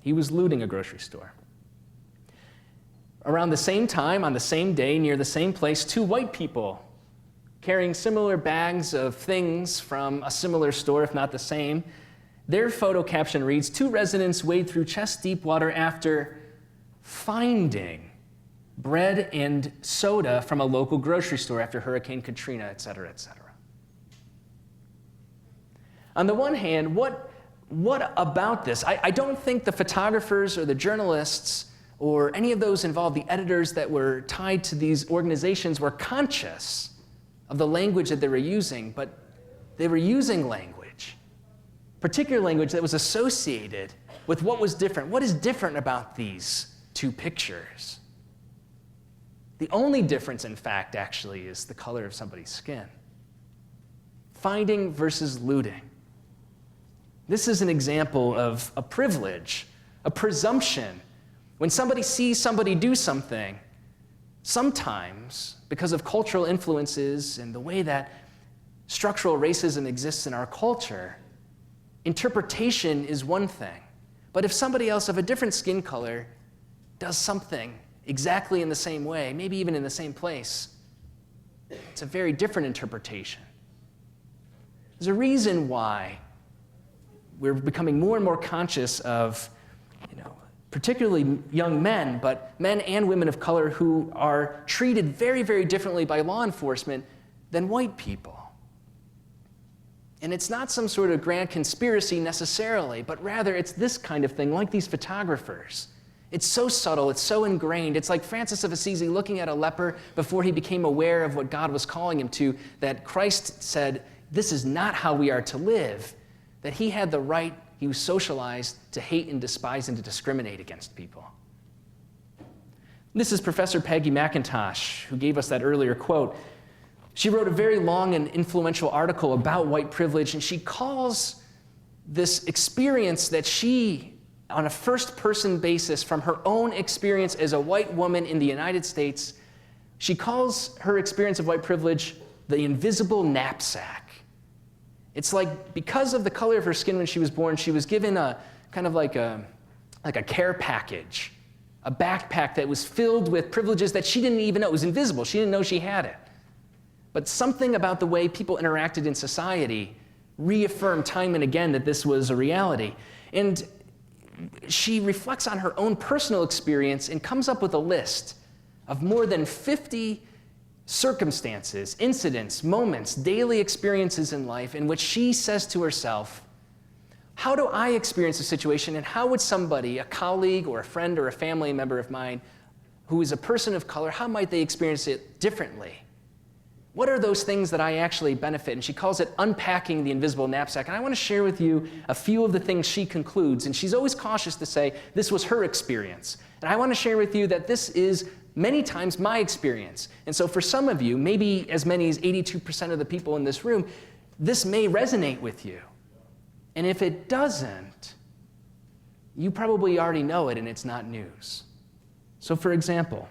Speaker 2: He was looting a grocery store. Around the same time, on the same day, near the same place, two white people carrying similar bags of things from a similar store, if not the same. Their photo caption reads, two residents wade through chest-deep water after finding bread and soda from a local grocery store after Hurricane Katrina, et cetera, et cetera. On the one hand, what about this? I don't think the photographers or the journalists or any of those involved, the editors that were tied to these organizations, were conscious of the language that they were using, but they were using language, particular language that was associated with what was different. What is different about these two pictures? The only difference, in fact, actually, is the color of somebody's skin. Finding versus looting. This is an example of a privilege, a presumption. When somebody sees somebody do something, sometimes, because of cultural influences and the way that structural racism exists in our culture, interpretation is one thing. But if somebody else of a different skin color does something exactly in the same way, maybe even in the same place, it's a very different interpretation. There's a reason why we're becoming more and more conscious of, particularly young men, but men and women of color who are treated very, very differently by law enforcement than white people. And it's not some sort of grand conspiracy necessarily, but rather it's this kind of thing, like these photographers. It's so subtle, it's so ingrained. It's like Francis of Assisi looking at a leper before he became aware of what God was calling him to, that Christ said, this is not how we are to live, that he had the right, he was socialized to hate and despise and to discriminate against people. This is Professor Peggy McIntosh, who gave us that earlier quote. She wrote a very long and influential article about white privilege, and she calls this experience that she, on a first-person basis, from her own experience as a white woman in the United States, she calls her experience of white privilege the invisible knapsack. It's like, because of the color of her skin when she was born, she was given a kind of like a care package, a backpack that was filled with privileges that she didn't even know. It was invisible. She didn't know she had it. But something about the way people interacted in society reaffirmed time and again that this was a reality. And she reflects on her own personal experience and comes up with a list of more than 50 circumstances, incidents, moments, daily experiences in life in which she says to herself, how do I experience a situation, and how would somebody, a colleague or a friend or a family member of mine who is a person of color, how might they experience it differently? What are those things that I actually benefit? And she calls it unpacking the invisible knapsack. And I want to share with you a few of the things she concludes. And she's always cautious to say this was her experience. And I want to share with you that this is many times my experience. And so for some of you, maybe as many as 82% of the people in this room, this may resonate with you. And if it doesn't, you probably already know it and it's not news. So for example,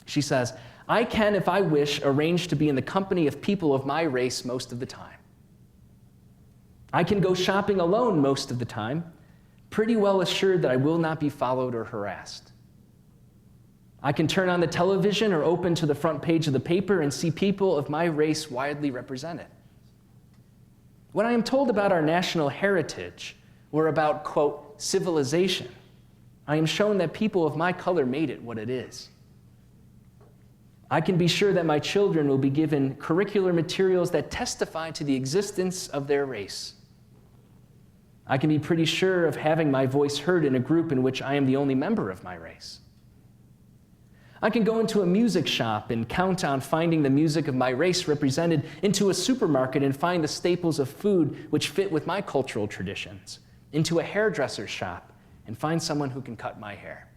Speaker 2: she says, I can, if I wish, arrange to be in the company of people of my race most of the time. I can go shopping alone most of the time, pretty well assured that I will not be followed or harassed. I can turn on the television or open to the front page of the paper and see people of my race widely represented. When I am told about our national heritage or about, quote, civilization, I am shown that people of my color made it what it is. I can be sure that my children will be given curricular materials that testify to the existence of their race. I can be pretty sure of having my voice heard in a group in which I am the only member of my race. I can go into a music shop and count on finding the music of my race represented, into a supermarket and find the staples of food which fit with my cultural traditions, into a hairdresser's shop and find someone who can cut my hair.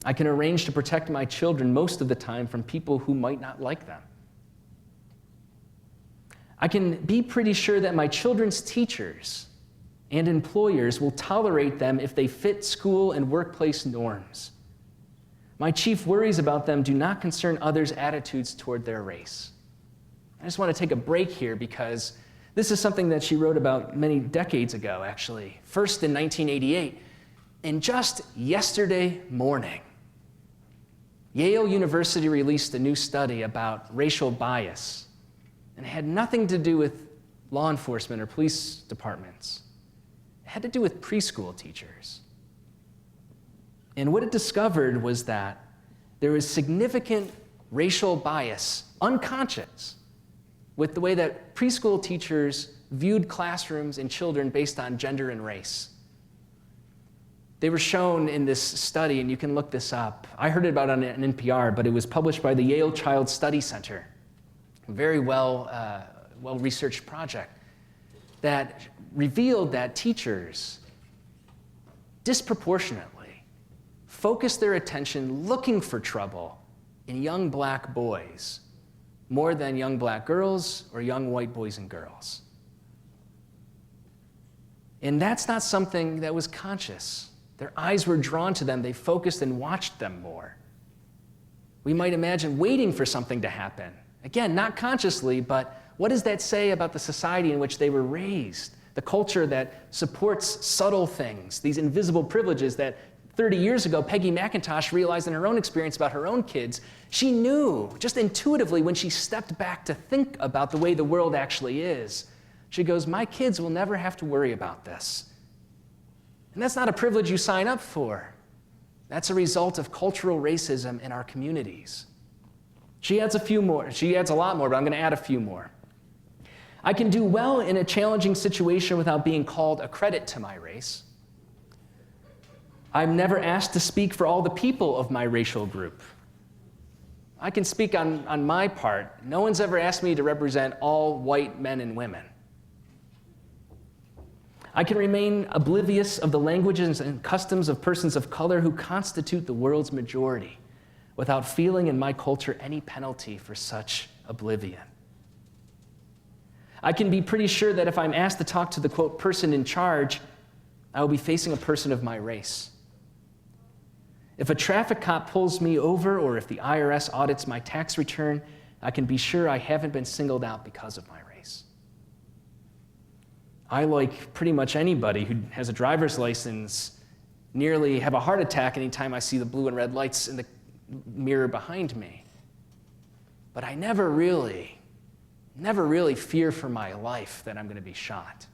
Speaker 2: I can arrange to protect my children most of the time from people who might not like them. I can be pretty sure that my children's teachers and employers will tolerate them if they fit school and workplace norms. My chief worries about them do not concern others' attitudes toward their race. I just want to take a break here because this is something that she wrote about many decades ago, actually. First in 1988, and just yesterday morning, Yale University released a new study about racial bias, and it had nothing to do with law enforcement or police departments. It had to do with preschool teachers. And what it discovered was that there was significant racial bias, unconscious, with the way that preschool teachers viewed classrooms and children based on gender and race. They were shown in this study, and you can look this up. I heard about it on NPR, but it was published by the Yale Child Study Center, a very well-researched project that revealed that teachers disproportionately focused their attention looking for trouble in young black boys more than young black girls or young white boys and girls. And that's not something that was conscious. Their eyes were drawn to them. They focused and watched them more. We might imagine waiting for something to happen. Again, not consciously, but what does that say about the society in which they were raised? The culture that supports subtle things, these invisible privileges that 30 years ago, Peggy McIntosh realized in her own experience about her own kids. She knew, just intuitively, when she stepped back to think about the way the world actually is. She goes, my kids will never have to worry about this. And that's not a privilege you sign up for. That's a result of cultural racism in our communities. She adds a few more. She adds a lot more, but I'm going to add a few more. I can do well in a challenging situation without being called a credit to my race. I'm never asked to speak for all the people of my racial group. I can speak on my part. No one's ever asked me to represent all white men and women. I can remain oblivious of the languages and customs of persons of color who constitute the world's majority without feeling in my culture any penalty for such oblivion. I can be pretty sure that if I'm asked to talk to the, quote, person in charge, I will be facing a person of my race. If a traffic cop pulls me over or if the IRS audits my tax return, I can be sure I haven't been singled out because of my race. I, like pretty much anybody who has a driver's license, nearly have a heart attack anytime I see the blue and red lights in the mirror behind me. But I never really fear for my life that I'm going to be shot.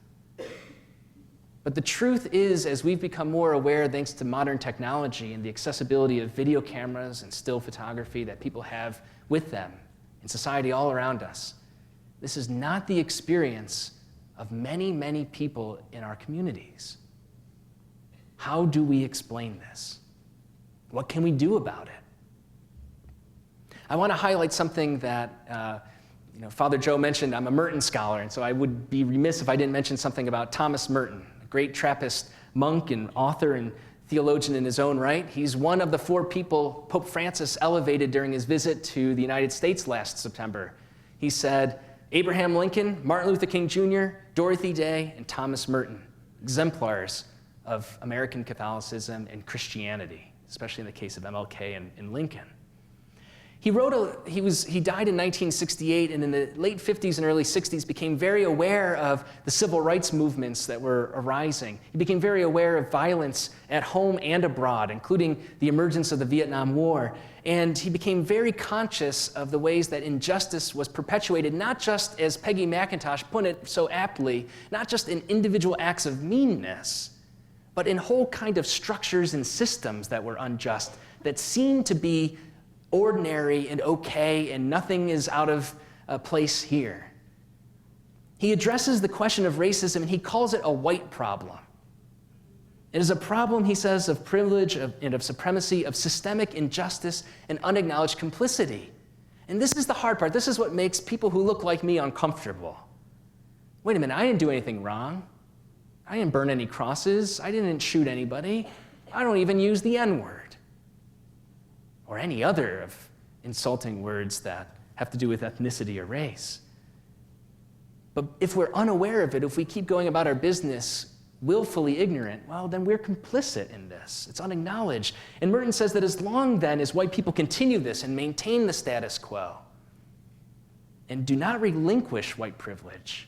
Speaker 2: But the truth is, as we've become more aware, thanks to modern technology and the accessibility of video cameras and still photography that people have with them in society all around us, this is not the experience of many, many people in our communities. How do we explain this? What can we do about it? I want to highlight something that Father Joe mentioned. I'm a Merton scholar, and so I would be remiss if I didn't mention something about Thomas Merton, a great Trappist monk and author and theologian in his own right. He's one of the 4 people Pope Francis elevated during his visit to the United States last September. He said, Abraham Lincoln, Martin Luther King Jr., Dorothy Day, and Thomas Merton, exemplars of American Catholicism and Christianity, especially in the case of MLK and Lincoln. He died in 1968, and in the late 50s and early 60s became very aware of the civil rights movements that were arising. He became very aware of violence at home and abroad, including the emergence of the Vietnam War. And he became very conscious of the ways that injustice was perpetuated, not just, as Peggy McIntosh put it so aptly, not just in individual acts of meanness, but in whole kind of structures and systems that were unjust, that seemed to be ordinary and okay, and nothing is out of place here. He addresses the question of racism, and he calls it a white problem. It is a problem, he says, of privilege and of supremacy, of systemic injustice and unacknowledged complicity. And this is the hard part. This is what makes people who look like me uncomfortable. Wait a minute, I didn't do anything wrong. I didn't burn any crosses. I didn't shoot anybody. I don't even use the N-word or any other of insulting words that have to do with ethnicity or race. But if we're unaware of it, if we keep going about our business willfully ignorant, well, then we're complicit in this. It's unacknowledged. And Merton says that as long then as white people continue this and maintain the status quo and do not relinquish white privilege,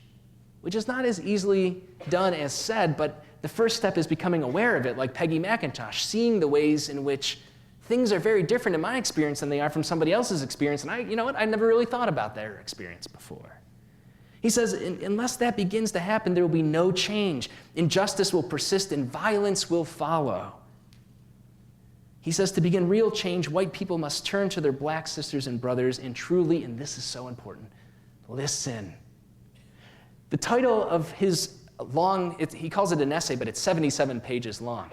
Speaker 2: which is not as easily done as said, but the first step is becoming aware of it, like Peggy McIntosh, seeing the ways in which things are very different in my experience than they are from somebody else's experience. And I never really thought about their experience before. He says, unless that begins to happen, there will be no change. Injustice will persist and violence will follow. He says, to begin real change, white people must turn to their black sisters and brothers and truly, and this is so important, listen. The title of his he calls it an essay, but it's 77 pages long.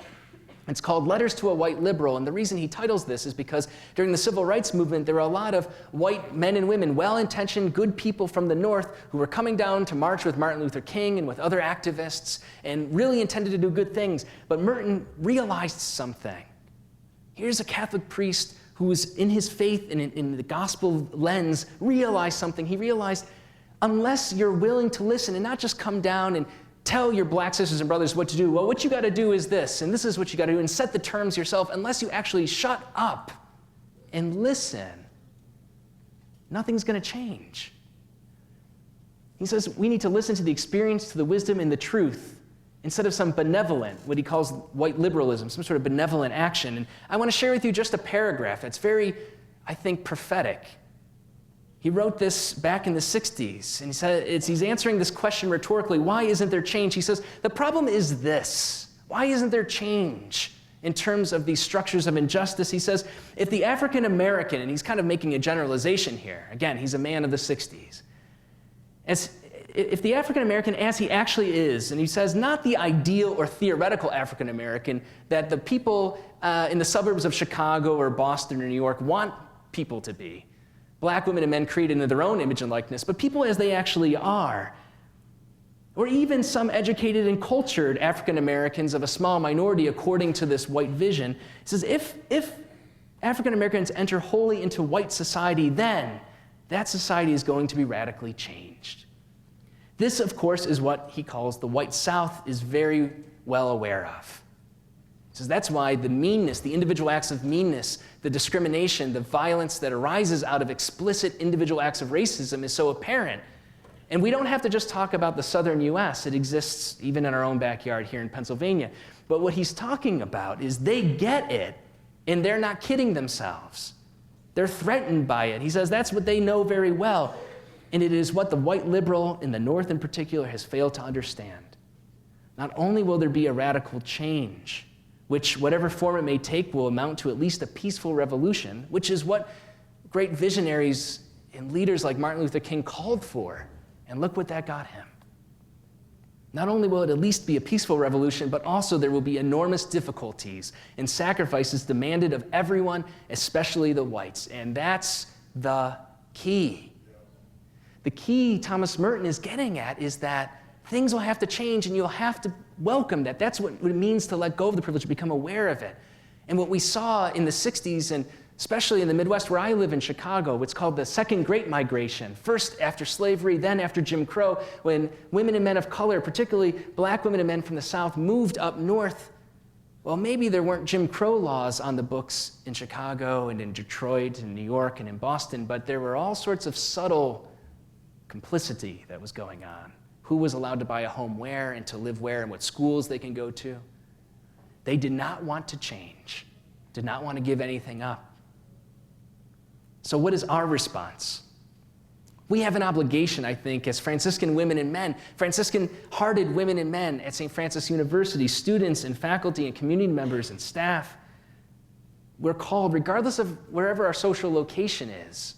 Speaker 2: It's called Letters to a White Liberal, and the reason he titles this is because during the civil rights movement, there were a lot of white men and women, well-intentioned, good people from the North who were coming down to march with Martin Luther King and with other activists and really intended to do good things. But Merton realized something. Here's a Catholic priest who was in his faith and in the gospel lens realized something. He realized unless you're willing to listen and not just come down and tell your black sisters and brothers what to do. Well, what you got to do is this, and this is what you got to do, and set the terms yourself. Unless you actually shut up and listen, nothing's going to change. He says we need to listen to the experience, to the wisdom, and the truth, instead of some benevolent, what he calls white liberalism, some sort of benevolent action. And I want to share with you just a paragraph that's very, I think, prophetic. He wrote this back in the 60s, and he said he's answering this question rhetorically, why isn't there change? He says, the problem is this. Why isn't there change in terms of these structures of injustice? He says, if the African American, and he's kind of making a generalization here, again, he's a man of the 60s, if the African American, as he actually is, and he says not the ideal or theoretical African American that the people in the suburbs of Chicago or Boston or New York want people to be, black women and men created in their own image and likeness, but people as they actually are. Or even some educated and cultured African Americans of a small minority according to this white vision. He says, if African Americans enter wholly into white society, then that society is going to be radically changed. This, of course, is what he calls the white South is very well aware of. He says that's why the meanness, the individual acts of meanness, the discrimination, the violence that arises out of explicit individual acts of racism is so apparent. And we don't have to just talk about the southern US. It exists even in our own backyard here in Pennsylvania. But what he's talking about is they get it, and they're not kidding themselves. They're threatened by it. He says that's what they know very well. And it is what the white liberal in the North in particular has failed to understand. Not only will there be a radical change, which, whatever form it may take, will amount to at least a peaceful revolution, which is what great visionaries and leaders like Martin Luther King called for. And look what that got him. Not only will it at least be a peaceful revolution, but also there will be enormous difficulties and sacrifices demanded of everyone, especially the whites. And that's the key. The key Thomas Merton is getting at is that things will have to change, and you'll have to welcome that. That's what it means to let go of the privilege, become aware of it. And what we saw in the 60s, and especially in the Midwest where I live in Chicago, what's called the Second Great Migration, first after slavery, then after Jim Crow, when women and men of color, particularly black women and men from the South, moved up north. Well, maybe there weren't Jim Crow laws on the books in Chicago and in Detroit and New York and in Boston, but there were all sorts of subtle complicity that was going on. Who was allowed to buy a home where and to live where and what schools they can go to. They did not want to change, did not want to give anything up. So what is our response? We have an obligation, I think, as Franciscan women and men, Franciscan-hearted women and men at St. Francis University, students and faculty and community members and staff. We're called, regardless of wherever our social location is,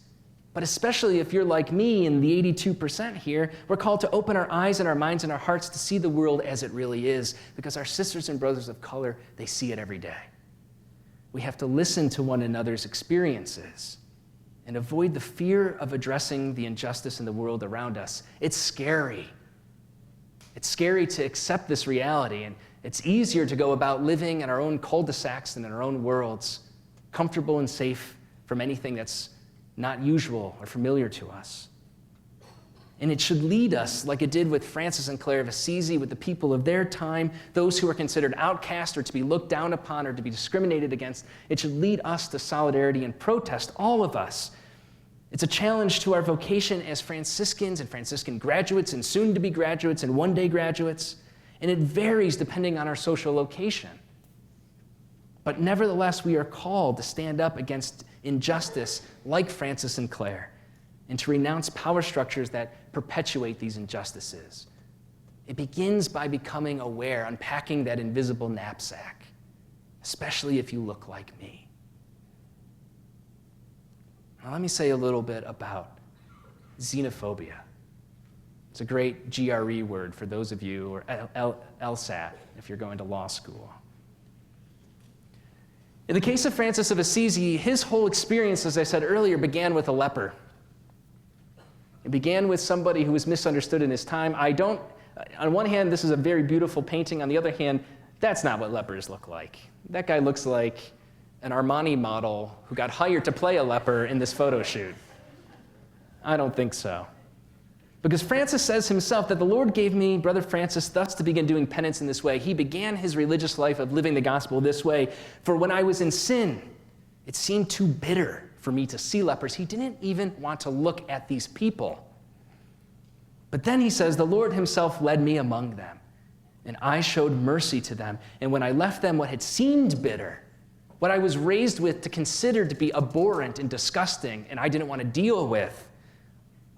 Speaker 2: But especially if you're like me and the 82% here, we're called to open our eyes and our minds and our hearts to see the world as it really is, because our sisters and brothers of color, they see it every day. We have to listen to one another's experiences and avoid the fear of addressing the injustice in the world around us. It's scary. It's scary to accept this reality, and it's easier to go about living in our own cul-de-sacs and in our own worlds, comfortable and safe from anything that's not usual or familiar to us. And it should lead us, like it did with Francis and Clare of Assisi, with the people of their time, those who are considered outcast or to be looked down upon or to be discriminated against. It should lead us to solidarity and protest, all of us. It's a challenge to our vocation as Franciscans and Franciscan graduates and soon-to-be graduates and one-day graduates, and it varies depending on our social location. But nevertheless, we are called to stand up against injustice like Francis and Clare, and to renounce power structures that perpetuate these injustices. It begins by becoming aware, unpacking that invisible knapsack, especially if you look like me. Now, let me say a little bit about xenophobia. It's a great GRE word for those of you, or LSAT, if you're going to law school. In the case of Francis of Assisi, his whole experience, as I said earlier, began with a leper. It began with somebody who was misunderstood in his time. On one hand, this is a very beautiful painting. On the other hand, that's not what lepers look like. That guy looks like an Armani model who got hired to play a leper in this photo shoot. I don't think so. Because Francis says himself that the Lord gave me, Brother Francis, thus to begin doing penance in this way. He began his religious life of living the gospel this way. For when I was in sin, it seemed too bitter for me to see lepers. He didn't even want to look at these people. But then he says, the Lord himself led me among them, and I showed mercy to them. And when I left them what had seemed bitter, what I was raised with to consider to be abhorrent and disgusting, and I didn't want to deal with,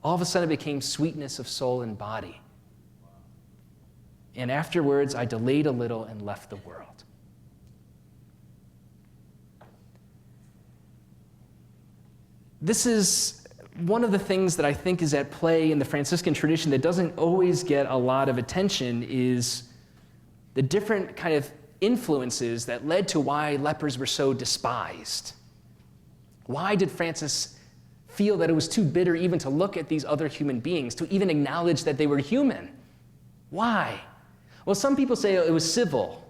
Speaker 2: all of a sudden it became sweetness of soul and body. And afterwards, I delayed a little and left the world. This is one of the things that I think is at play in the Franciscan tradition that doesn't always get a lot of attention, is the different kind of influences that led to why lepers were so despised. Why did Francis feel that it was too bitter even to look at these other human beings, to even acknowledge that they were human? Why? Well, some people say it was civil.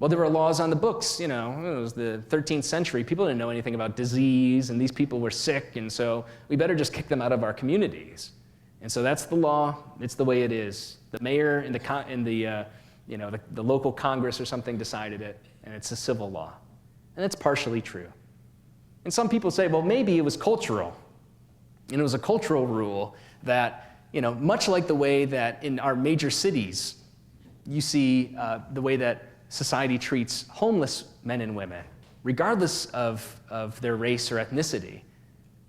Speaker 2: Well, there were laws on the books, it was the 13th century. People didn't know anything about disease, and these people were sick, and so we better just kick them out of our communities. And so that's the law. It's the way it is. The mayor and the local Congress or something decided it, and it's a civil law. And it's partially true. And some people say, well, maybe it was cultural. And it was a cultural rule that, much like the way that in our major cities, you see the way that society treats homeless men and women, regardless of their race or ethnicity.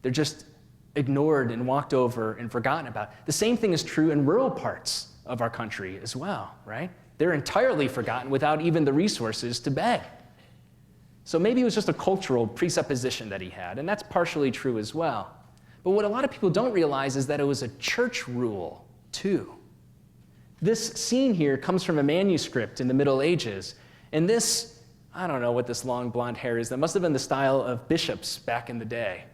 Speaker 2: They're just ignored and walked over and forgotten about. The same thing is true in rural parts of our country as well, right? They're entirely forgotten without even the resources to beg. So maybe it was just a cultural presupposition that he had, and that's partially true as well. But what a lot of people don't realize is that it was a church rule, too. This scene here comes from a manuscript in the Middle Ages, and this, I don't know what this long blonde hair is, that must have been the style of bishops back in the day.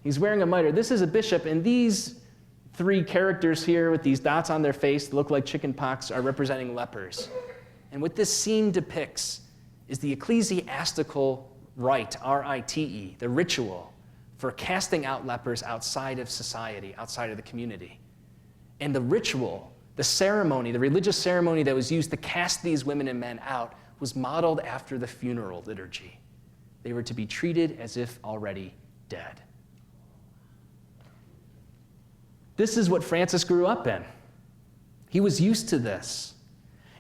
Speaker 2: He's wearing a mitre. This is a bishop, and these three characters here with these dots on their face that look like chicken pox are representing lepers. And what this scene depicts is the ecclesiastical rite, R-I-T-E, the ritual for casting out lepers outside of society, outside of the community. And the ritual, the ceremony, the religious ceremony that was used to cast these women and men out was modeled after the funeral liturgy. They were to be treated as if already dead. This is what Francis grew up in. He was used to this.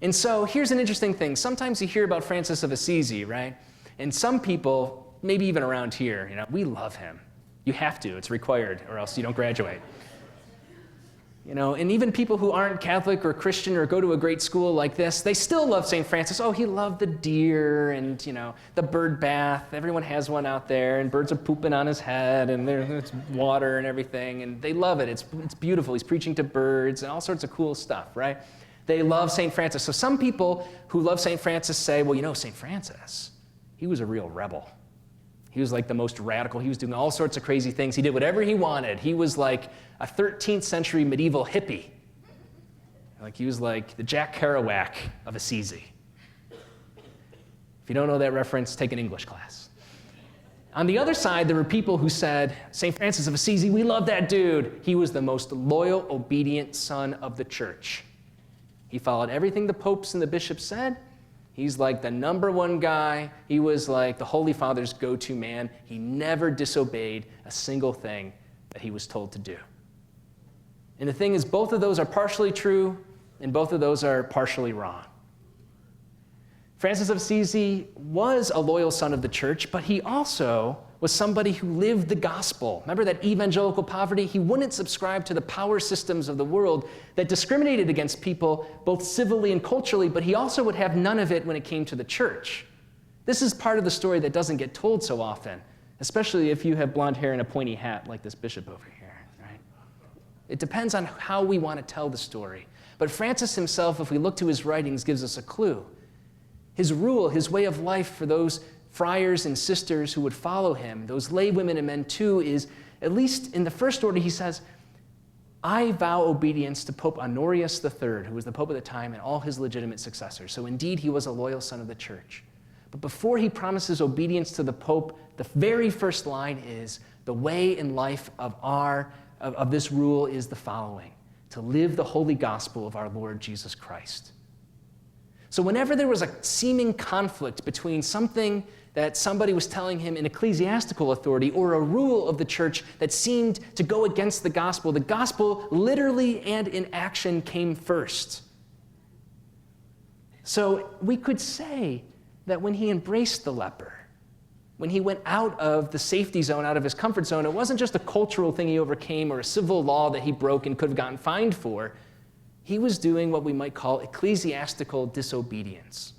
Speaker 2: And so here's an interesting thing. Sometimes you hear about Francis of Assisi, right? And some people, maybe even around here, we love him. You have to, it's required, or else you don't graduate. And even people who aren't Catholic or Christian or go to a great school like this, they still love St. Francis. Oh, he loved the deer and, the bird bath. Everyone has one out there, and birds are pooping on his head, and there's water and everything, and they love it. It's beautiful. He's preaching to birds and all sorts of cool stuff, right? They love St. Francis. So some people who love St. Francis say, well, St. Francis, he was a real rebel. He was like the most radical. He was doing all sorts of crazy things. He did whatever he wanted. He was like a 13th century medieval hippie. He was like the Jack Kerouac of Assisi. If you don't know that reference, take an English class. On the other side, there were people who said, St. Francis of Assisi, we love that dude. He was the most loyal, obedient son of the church. He followed everything the popes and the bishops said. He's like the number one guy. He was like the Holy Father's go-to man. He never disobeyed a single thing that he was told to do. And the thing is, both of those are partially true, and both of those are partially wrong. Francis of Assisi was a loyal son of the church, but he also was somebody who lived the gospel. Remember that evangelical poverty? He wouldn't subscribe to the power systems of the world that discriminated against people both civilly and culturally, but he also would have none of it when it came to the church. This is part of the story that doesn't get told so often, especially if you have blonde hair and a pointy hat like this bishop over here, right? It depends on how we want to tell the story. But Francis himself, if we look to his writings, gives us a clue. His rule, his way of life for those friars and sisters who would follow him, those lay women and men too, is, at least in the first order, he says, I vow obedience to Pope Honorius III, who was the Pope at the time, and all his legitimate successors. So indeed, he was a loyal son of the church. But before he promises obedience to the Pope, the very first line is, the way and life of this rule is the following, to live the holy gospel of our Lord Jesus Christ. So whenever there was a seeming conflict between something that somebody was telling him in ecclesiastical authority or a rule of the church that seemed to go against the gospel literally and in action came first. So we could say that when he embraced the leper, when he went out of the safety zone, out of his comfort zone, it wasn't just a cultural thing he overcame or a civil law that he broke and could have gotten fined for. He was doing what we might call ecclesiastical disobedience.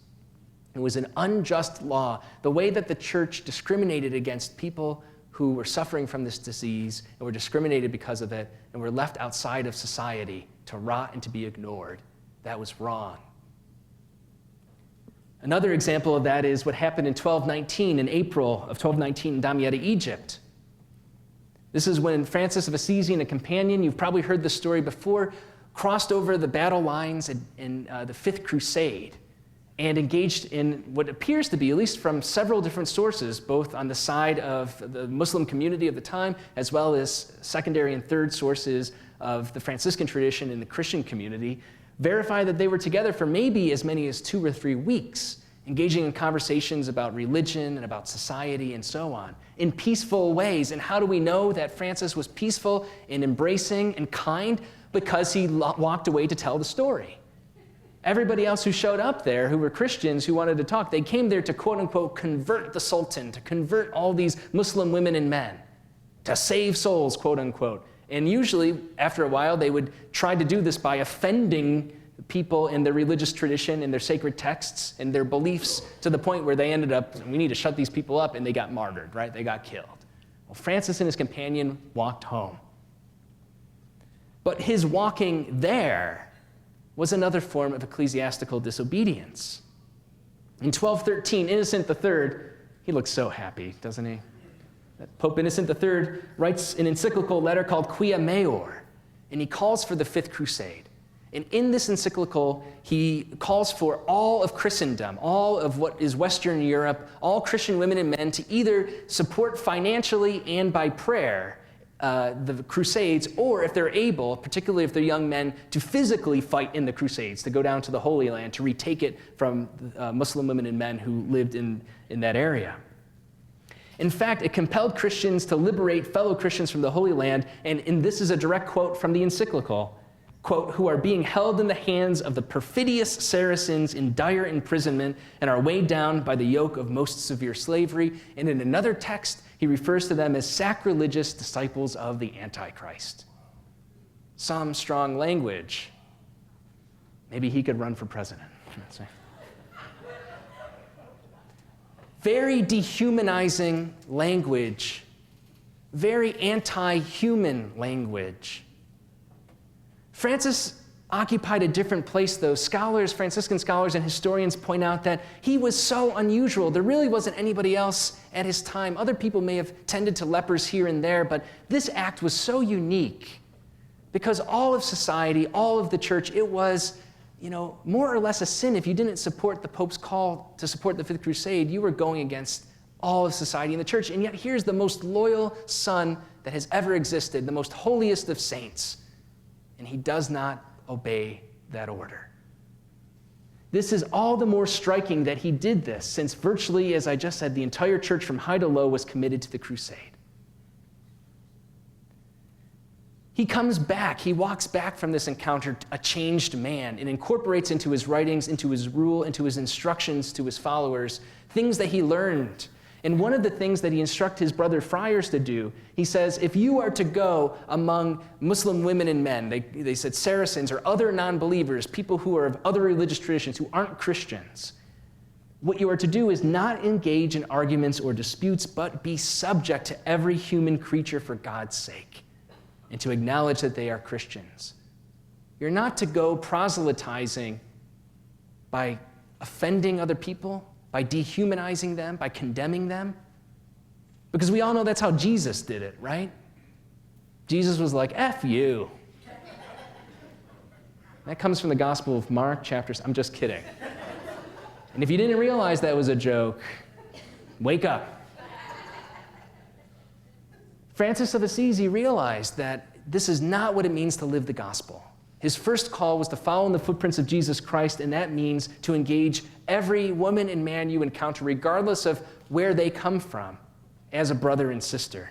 Speaker 2: It was an unjust law, the way that the church discriminated against people who were suffering from this disease and were discriminated because of it and were left outside of society to rot and to be ignored. That was wrong. Another example of that is what happened in 1219, in April of 1219 in Damietta, Egypt. This is when Francis of Assisi and a companion, you've probably heard this story before, crossed over the battle lines in the Fifth Crusade and engaged in what appears to be, at least from several different sources, both on the side of the Muslim community of the time, as well as secondary and third sources of the Franciscan tradition in the Christian community, verify that they were together for maybe as many as 2 or 3 weeks, engaging in conversations about religion and about society and so on, in peaceful ways. And how do we know that Francis was peaceful and embracing and kind? Because he walked away to tell the story. Everybody else who showed up there, who were Christians, who wanted to talk, they came there to quote-unquote convert the Sultan, to convert all these Muslim women and men, to save souls, quote-unquote. And usually, after a while, they would try to do this by offending people in their religious tradition, in their sacred texts, and their beliefs, to the point where they ended up, we need to shut these people up, and they got martyred, right? They got killed. Well, Francis and his companion walked home. But his walking there was another form of ecclesiastical disobedience. In 1213, Innocent III, he looks so happy, doesn't he? Pope Innocent III writes an encyclical letter called Quia Maior, and he calls for the Fifth Crusade. And in this encyclical, he calls for all of Christendom, all of what is Western Europe, all Christian women and men to either support financially and by prayer the Crusades, or if they're able, particularly if they're young men, to physically fight in the Crusades, to go down to the Holy Land, to retake it from Muslim women and men who lived in that area. In fact, it compelled Christians to liberate fellow Christians from the Holy Land, and this is a direct quote from the encyclical, quote, who are being held in the hands of the perfidious Saracens in dire imprisonment and are weighed down by the yoke of most severe slavery. And in another text, he refers to them as sacrilegious disciples of the Antichrist. some strong language. Maybe he could run for president. Very dehumanizing language, very anti-human language. Francis occupied a different place, though. Franciscan scholars and historians point out that he was so unusual. There really wasn't anybody else at his time. Other people may have tended to lepers here and there, but this act was so unique because all of society, all of the church, it was, more or less a sin. If you didn't support the Pope's call to support the Fifth Crusade, you were going against all of society in the church. And yet here's the most loyal son that has ever existed, the most holiest of saints, and he does not obey that order. This is all the more striking that he did this, since virtually, as I just said, the entire church from high to low was committed to the crusade. He comes back, he walks back from this encounter a changed man and incorporates into his writings, into his rule, into his instructions to his followers, things that he learned. And one of the things that he instructed his brother friars to do, he says, if you are to go among Muslim women and men, they said Saracens or other non-believers, people who are of other religious traditions, who aren't Christians, what you are to do is not engage in arguments or disputes, but be subject to every human creature for God's sake, and to acknowledge that they are Christians. You're not to go proselytizing by offending other people, by dehumanizing them, by condemning them. Because we all know that's how Jesus did it, right? Jesus was like, F you. That comes from the Gospel of Mark, I'm just kidding. And if you didn't realize that was a joke, wake up. Francis of Assisi realized that this is not what it means to live the gospel. His first call was to follow in the footprints of Jesus Christ, and that means to engage every woman and man you encounter, regardless of where they come from, as a brother and sister.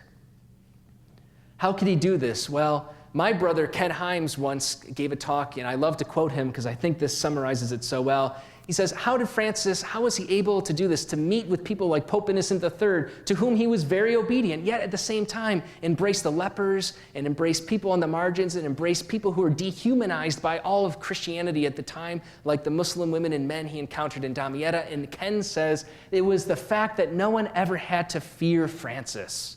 Speaker 2: How could he do this? Well, my brother, Ken Himes, once gave a talk, and I love to quote him because I think this summarizes it so well. He says, how was he able to do this, to meet with people like Pope Innocent III, to whom he was very obedient, yet at the same time embrace the lepers and embrace people on the margins and embrace people who were dehumanized by all of Christianity at the time, like the Muslim women and men he encountered in Damietta. And Ken says it was the fact that no one ever had to fear Francis.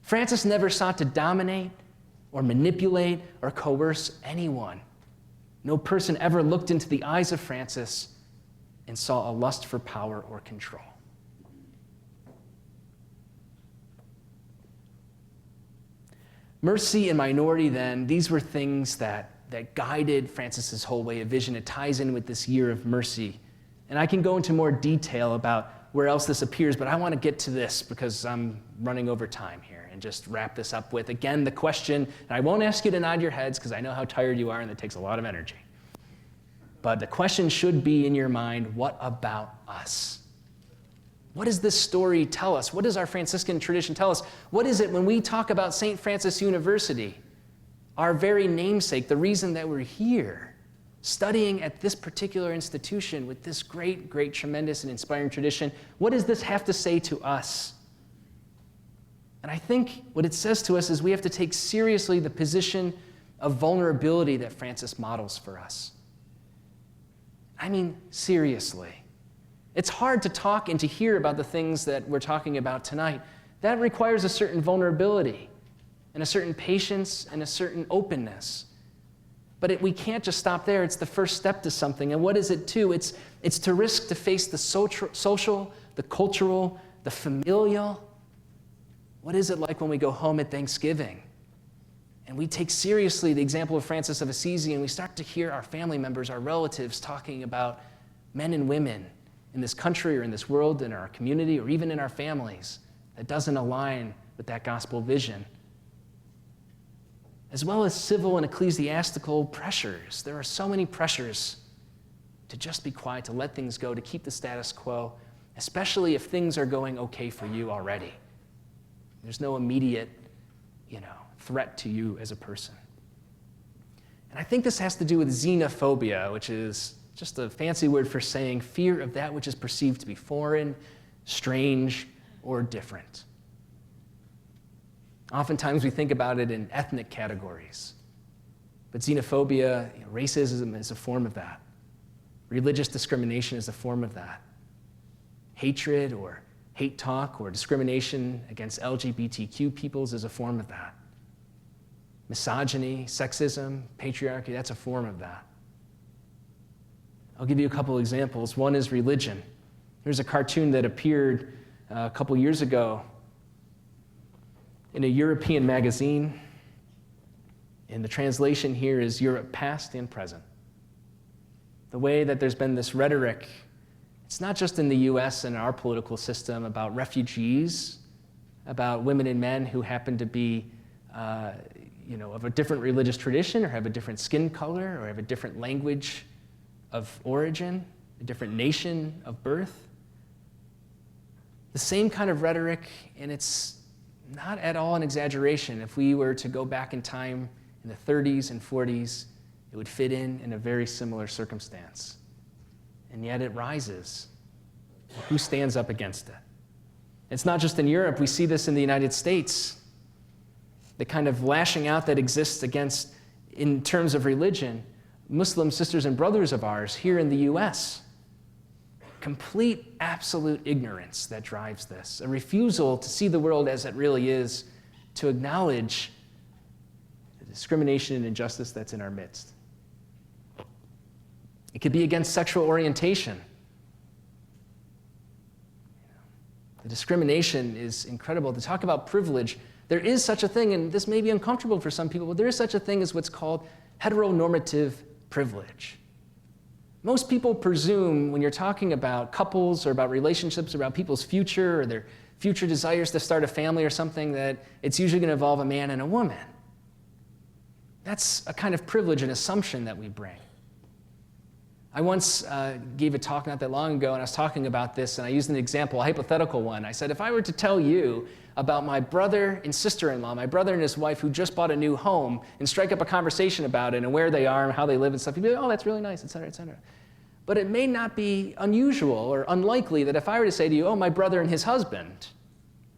Speaker 2: Francis never sought to dominate or manipulate or coerce anyone. No person ever looked into the eyes of Francis and saw a lust for power or control. Mercy and minority, then, these were things that guided Francis's whole way of vision. It ties in with this year of mercy. And I can go into more detail about where else this appears, but I want to get to this because I'm running over time here and just wrap this up with, again, the question, and I won't ask you to nod your heads because I know how tired you are and that takes a lot of energy. But the question should be in your mind, what about us? What does this story tell us? What does our Franciscan tradition tell us? What is it when we talk about St. Francis University, our very namesake, the reason that we're here, studying at this particular institution with this great, great, tremendous, and inspiring tradition? What does this have to say to us? And I think what it says to us is we have to take seriously the position of vulnerability that Francis models for us. I mean, seriously. It's hard to talk and to hear about the things that we're talking about tonight. That requires a certain vulnerability and a certain patience and a certain openness. But we can't just stop there. It's the first step to something. And what is it too? It's to risk to face the social, the cultural, the familial. What is it like when we go home at Thanksgiving and we take seriously the example of Francis of Assisi and we start to hear our family members, our relatives talking about men and women in this country or in this world, in our community, or even in our families that doesn't align with that gospel vision? As well as civil and ecclesiastical pressures. There are so many pressures to just be quiet, to let things go, to keep the status quo, especially if things are going okay for you already. There's no immediate, threat to you as a person. And I think this has to do with xenophobia, which is just a fancy word for saying fear of that which is perceived to be foreign, strange, or different. Oftentimes we think about it in ethnic categories. But xenophobia, racism is a form of that. Religious discrimination is a form of that. Hatred or hate talk or discrimination against LGBTQ peoples is a form of that. Misogyny, sexism, patriarchy, that's a form of that. I'll give you a couple examples. One is religion. There's a cartoon that appeared a couple years ago in a European magazine. And the translation here is Europe past and present. The way that there's been this rhetoric, it's not just in the US and our political system about refugees, about women and men who happen to be of a different religious tradition or have a different skin color or have a different language of origin, a different nation of birth. The same kind of rhetoric, and it's not at all an exaggeration. If we were to go back in time in the 30s and 40s, it would fit in a very similar circumstance. And yet it rises. Who stands up against it? It's not just in Europe. We see this in the United States. The kind of lashing out that exists against, in terms of religion, Muslim sisters and brothers of ours here in the US. Complete, absolute ignorance that drives this. A refusal to see the world as it really is, to acknowledge the discrimination and injustice that's in our midst. It could be against sexual orientation. The discrimination is incredible. To talk about privilege, there is such a thing, and this may be uncomfortable for some people, but there is such a thing as what's called heteronormative privilege. Most people presume when you're talking about couples or about relationships, or about people's future or their future desires to start a family or something, that it's usually going to involve a man and a woman. That's a kind of privilege and assumption that we bring. I once gave a talk not that long ago, and I was talking about this, and I used an example, a hypothetical one. I said, if I were to tell you about my brother and sister-in-law, my brother and his wife who just bought a new home, and strike up a conversation about it and where they are and how they live and stuff, you'd be like, oh, that's really nice, et cetera, et cetera. But it may not be unusual or unlikely that if I were to say to you, oh, my brother and his husband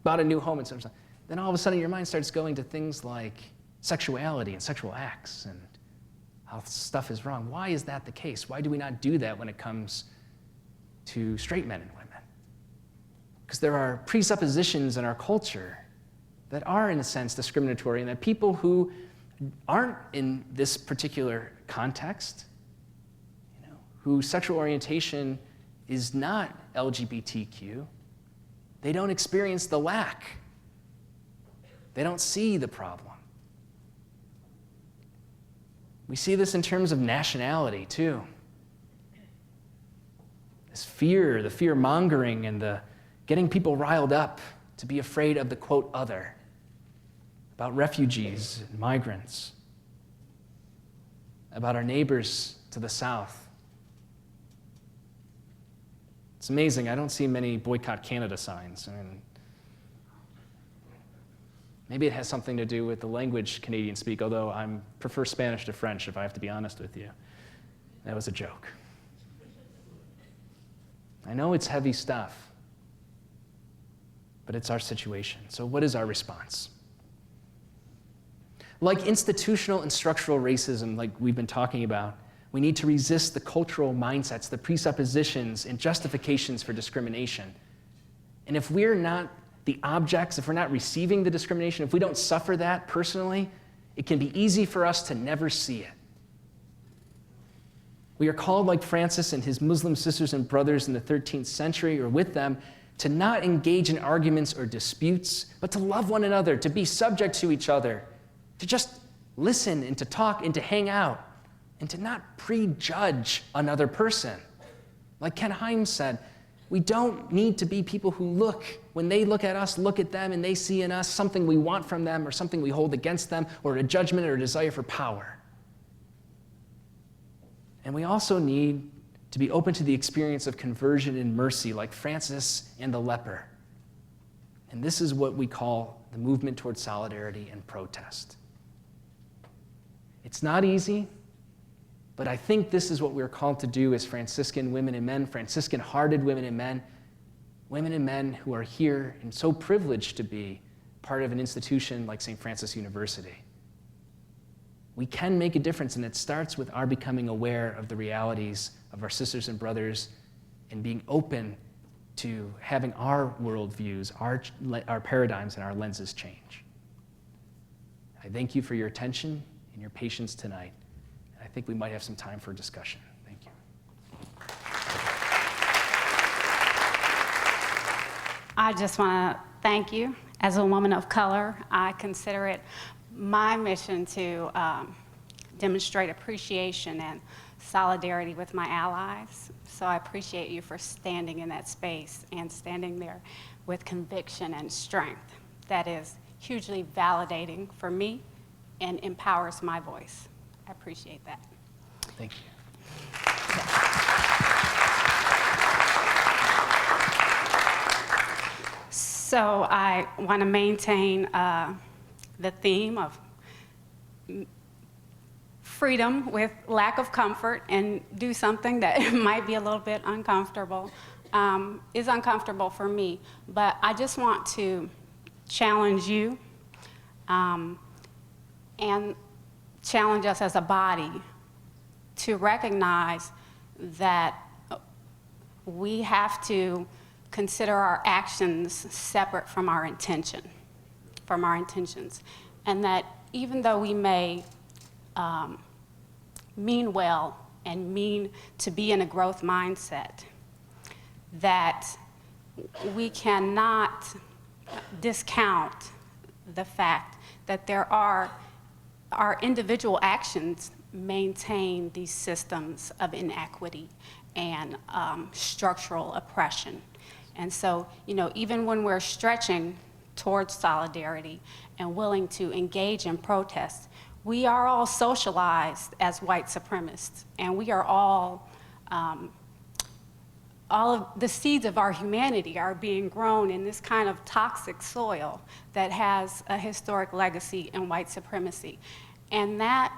Speaker 2: bought a new home and stuff, then all of a sudden your mind starts going to things like sexuality and sexual acts and how stuff is wrong. Why is that the case? Why do we not do that when it comes to straight men and women? Because there are presuppositions in our culture that are, in a sense, discriminatory, and that people who aren't in this particular context, whose sexual orientation is not LGBTQ, they don't experience the lack. They don't see the problem. We see this in terms of nationality, too. This fear, the fear-mongering, and the getting people riled up to be afraid of the, quote, other, about refugees and migrants, about our neighbors to the south. It's amazing. I don't see many Boycott Canada signs. I mean, maybe it has something to do with the language Canadians speak, although I prefer Spanish to French, if I have to be honest with you. That was a joke. I know it's heavy stuff, but it's our situation. So what is our response? Like institutional and structural racism, like we've been talking about, we need to resist the cultural mindsets, the presuppositions and justifications for discrimination. And if we're not the objects, if we're not receiving the discrimination, if we don't suffer that personally, it can be easy for us to never see it. We are called, like Francis and his Muslim sisters and brothers in the 13th century, or with them, to not engage in arguments or disputes, but to love one another, to be subject to each other, to just listen and to talk and to hang out, and to not prejudge another person. Like Ken Himes said, we don't need to be people who look, when they look at us, look at them, and they see in us something we want from them or something we hold against them, or a judgment or a desire for power. And we also need to be open to the experience of conversion and mercy, like Francis and the leper. And this is what we call the movement towards solidarity and protest. It's not easy, but I think this is what we're called to do as Franciscan women and men, Franciscan-hearted women and men who are here and so privileged to be part of an institution like St. Francis University. We can make a difference, and it starts with our becoming aware of the realities of our sisters and brothers and being open to having our worldviews, our paradigms, and our lenses change. I thank you for your attention and your patience tonight. I think we might have some time for discussion. Thank you.
Speaker 3: I just want to thank you. As a woman of color, I consider it my mission to demonstrate appreciation and solidarity with my allies. So I appreciate you for standing in that space and standing there with conviction and strength. That is hugely validating for me and empowers my voice. I appreciate that.
Speaker 2: Thank you.
Speaker 3: So I want to maintain the theme of freedom with lack of comfort and do something that might be a little bit uncomfortable, is uncomfortable for me. But I just want to challenge you and challenge us as a body to recognize that we have to consider our actions separate from our intentions. And that even though we may mean well and mean to be in a growth mindset, that we cannot discount the fact that our individual actions maintain these systems of inequity and structural oppression. And so, even when we're stretching towards solidarity and willing to engage in protest, we are all socialized as white supremacists, and we are all of the seeds of our humanity are being grown in this kind of toxic soil that has a historic legacy in white supremacy. And that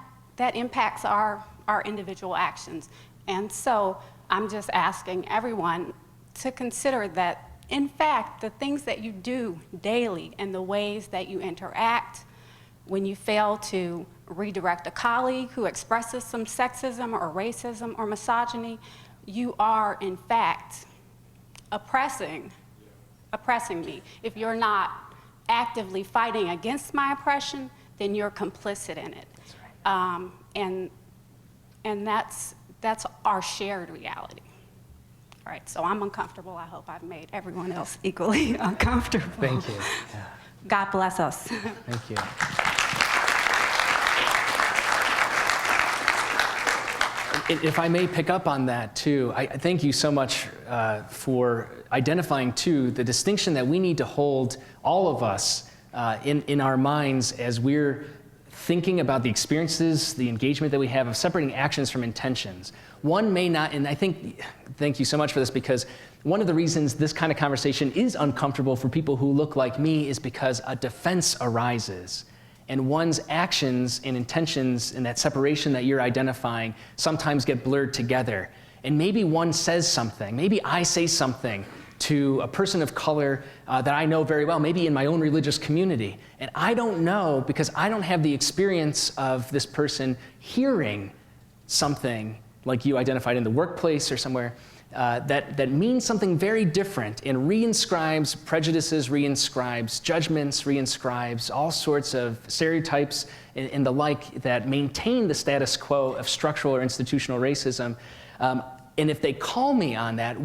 Speaker 3: impacts our individual actions. And so I'm just asking everyone to consider that, in fact, the things that you do daily and the ways that you interact, when you fail to redirect a colleague who expresses some sexism or racism or misogyny, you are, in fact, oppressing me. If you're not actively fighting against my oppression, then you're complicit in it.
Speaker 2: That's right.
Speaker 3: And that's our shared reality. All right, so I'm uncomfortable. I hope I've made everyone else equally uncomfortable.
Speaker 2: Thank you. Yeah.
Speaker 3: God bless us.
Speaker 2: Thank you. If I may pick up on that too, I thank you so much for identifying too the distinction that we need to hold, all of us, in our minds as we're thinking about the experiences, the engagement that we have of separating actions from intentions. One may not, and I think, thank you so much for this, because one of the reasons this kind of conversation is uncomfortable for people who look like me is because a defense arises. And one's actions and intentions and that separation that you're identifying sometimes get blurred together. And maybe one says something, maybe I say something to a person of color that I know very well, maybe in my own religious community. And I don't know, because I don't have the experience of this person hearing something like you identified in the workplace or somewhere, that means something very different and reinscribes prejudices, reinscribes judgments, reinscribes all sorts of stereotypes and the like that maintain the status quo of structural or institutional racism. And if they call me on that,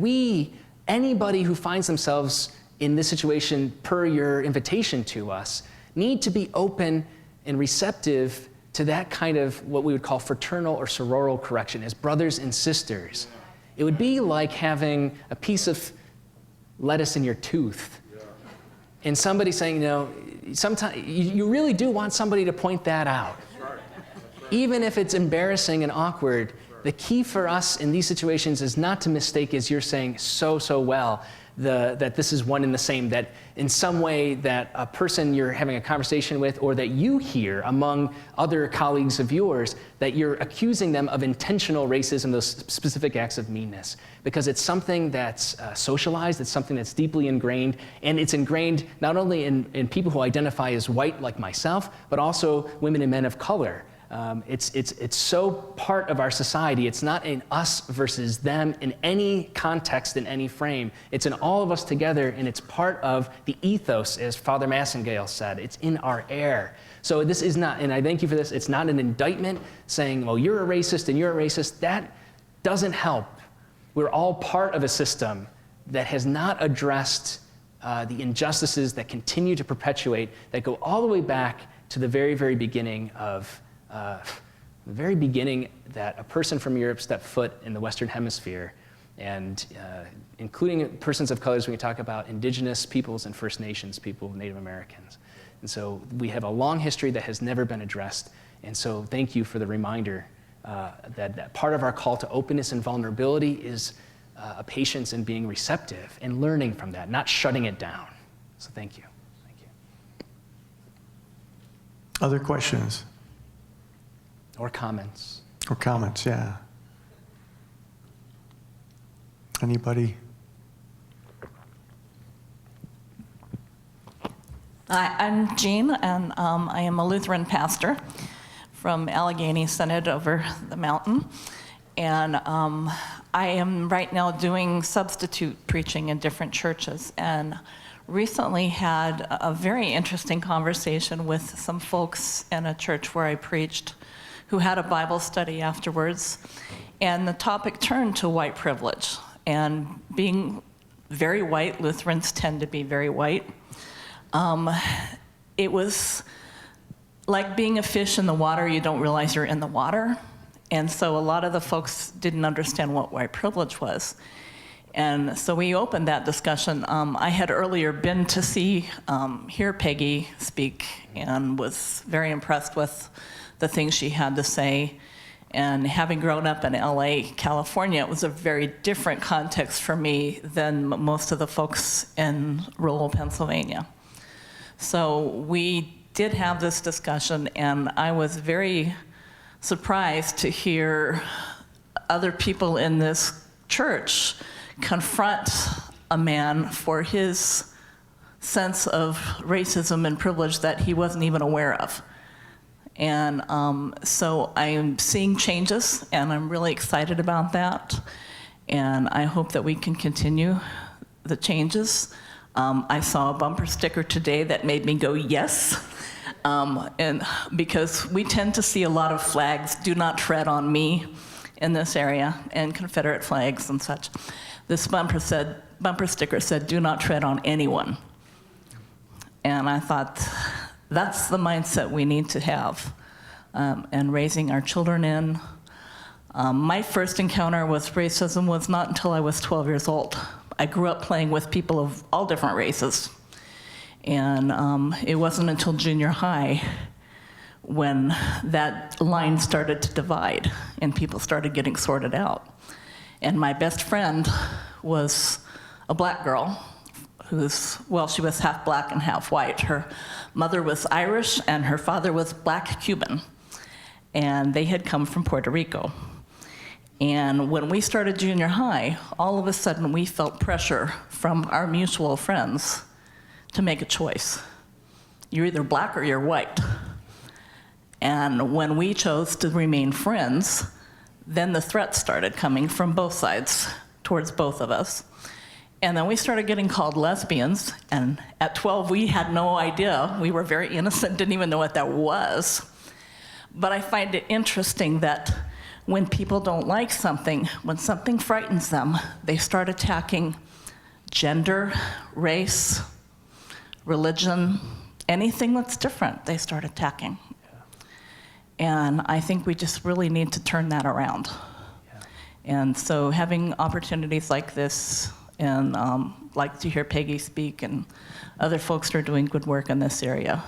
Speaker 2: anybody who finds themselves in this situation per your invitation to us, need to be open and receptive to that kind of what we would call fraternal or sororal correction as brothers and sisters. It would be like having a piece of lettuce in your tooth and somebody saying, sometimes you really do want somebody to point that out. Even if it's embarrassing and awkward, the key for us in these situations is not to mistake, as you're saying so well, that this is one and the same, that in some way that a person you're having a conversation with or that you hear among other colleagues of yours, that you're accusing them of intentional racism, those specific acts of meanness. Because it's something that's socialized, it's something that's deeply ingrained, and it's ingrained not only in people who identify as white like myself, but also women and men of color. It's so part of our society. It's not in us versus them in any context, in any frame. It's in all of us together, and it's part of the ethos, as Father Massengale said. It's in our air. So this is not, and I thank you for this, it's not an indictment saying, well, you're a racist and you're a racist. That doesn't help. We're all part of a system that has not addressed the injustices that continue to perpetuate, that go all the way back to the very, very beginning of, the very beginning that a person from Europe stepped foot in the Western Hemisphere, and including persons of colors when we talk about indigenous peoples and First Nations people, Native Americans. And so we have a long history that has never been addressed. And so thank you for the reminder that part of our call to openness and vulnerability is a patience in being receptive and learning from that, not shutting it down. So thank you. Thank you.
Speaker 1: Other questions?
Speaker 2: Or comments?
Speaker 1: Or comments, yeah. Anybody?
Speaker 4: Hi, I'm Jean, and I am a Lutheran pastor from Allegheny Synod over the mountain. And I am right now doing substitute preaching in different churches, and recently had a very interesting conversation with some folks in a church where I preached who had a Bible study afterwards. And the topic turned to white privilege. And being very white, Lutherans tend to be very white. It was like being a fish in the water, you don't realize you're in the water. And so a lot of the folks didn't understand what white privilege was. And so we opened that discussion. I had earlier been to hear Peggy speak, and was very impressed with the things she had to say. And having grown up in LA, California, it was a very different context for me than most of the folks in rural Pennsylvania. So we did have this discussion, and I was very surprised to hear other people in this church confront a man for his sense of racism and privilege that he wasn't even aware of. And so I'm seeing changes, and I'm really excited about that. And I hope that we can continue the changes. I saw a bumper sticker today that made me go, yes. And because we tend to see a lot of flags, "Do not tread on me," in this area, and Confederate flags and such. This bumper sticker said, "Do not tread on anyone." And I thought, that's the mindset we need to have, and raising our children in. My first encounter with racism was not until I was 12 years old. I grew up playing with people of all different races. And it wasn't until junior high when that line started to divide and people started getting sorted out. And my best friend was a black girl she was half black and half white. Her mother was Irish and her father was black Cuban. And they had come from Puerto Rico. And when we started junior high, all of a sudden we felt pressure from our mutual friends to make a choice. You're either black or you're white. And when we chose to remain friends, then the threats started coming from both sides towards both of us. And then we started getting called lesbians, and at 12 we had no idea. We were very innocent, didn't even know what that was. But I find it interesting that when people don't like something, when something frightens them, they start attacking gender, race, religion, anything that's different, they start attacking. Yeah. And I think we just really need to turn that around. Yeah. And so having opportunities like this, and like to hear Peggy speak, and other folks who are doing good work in this area,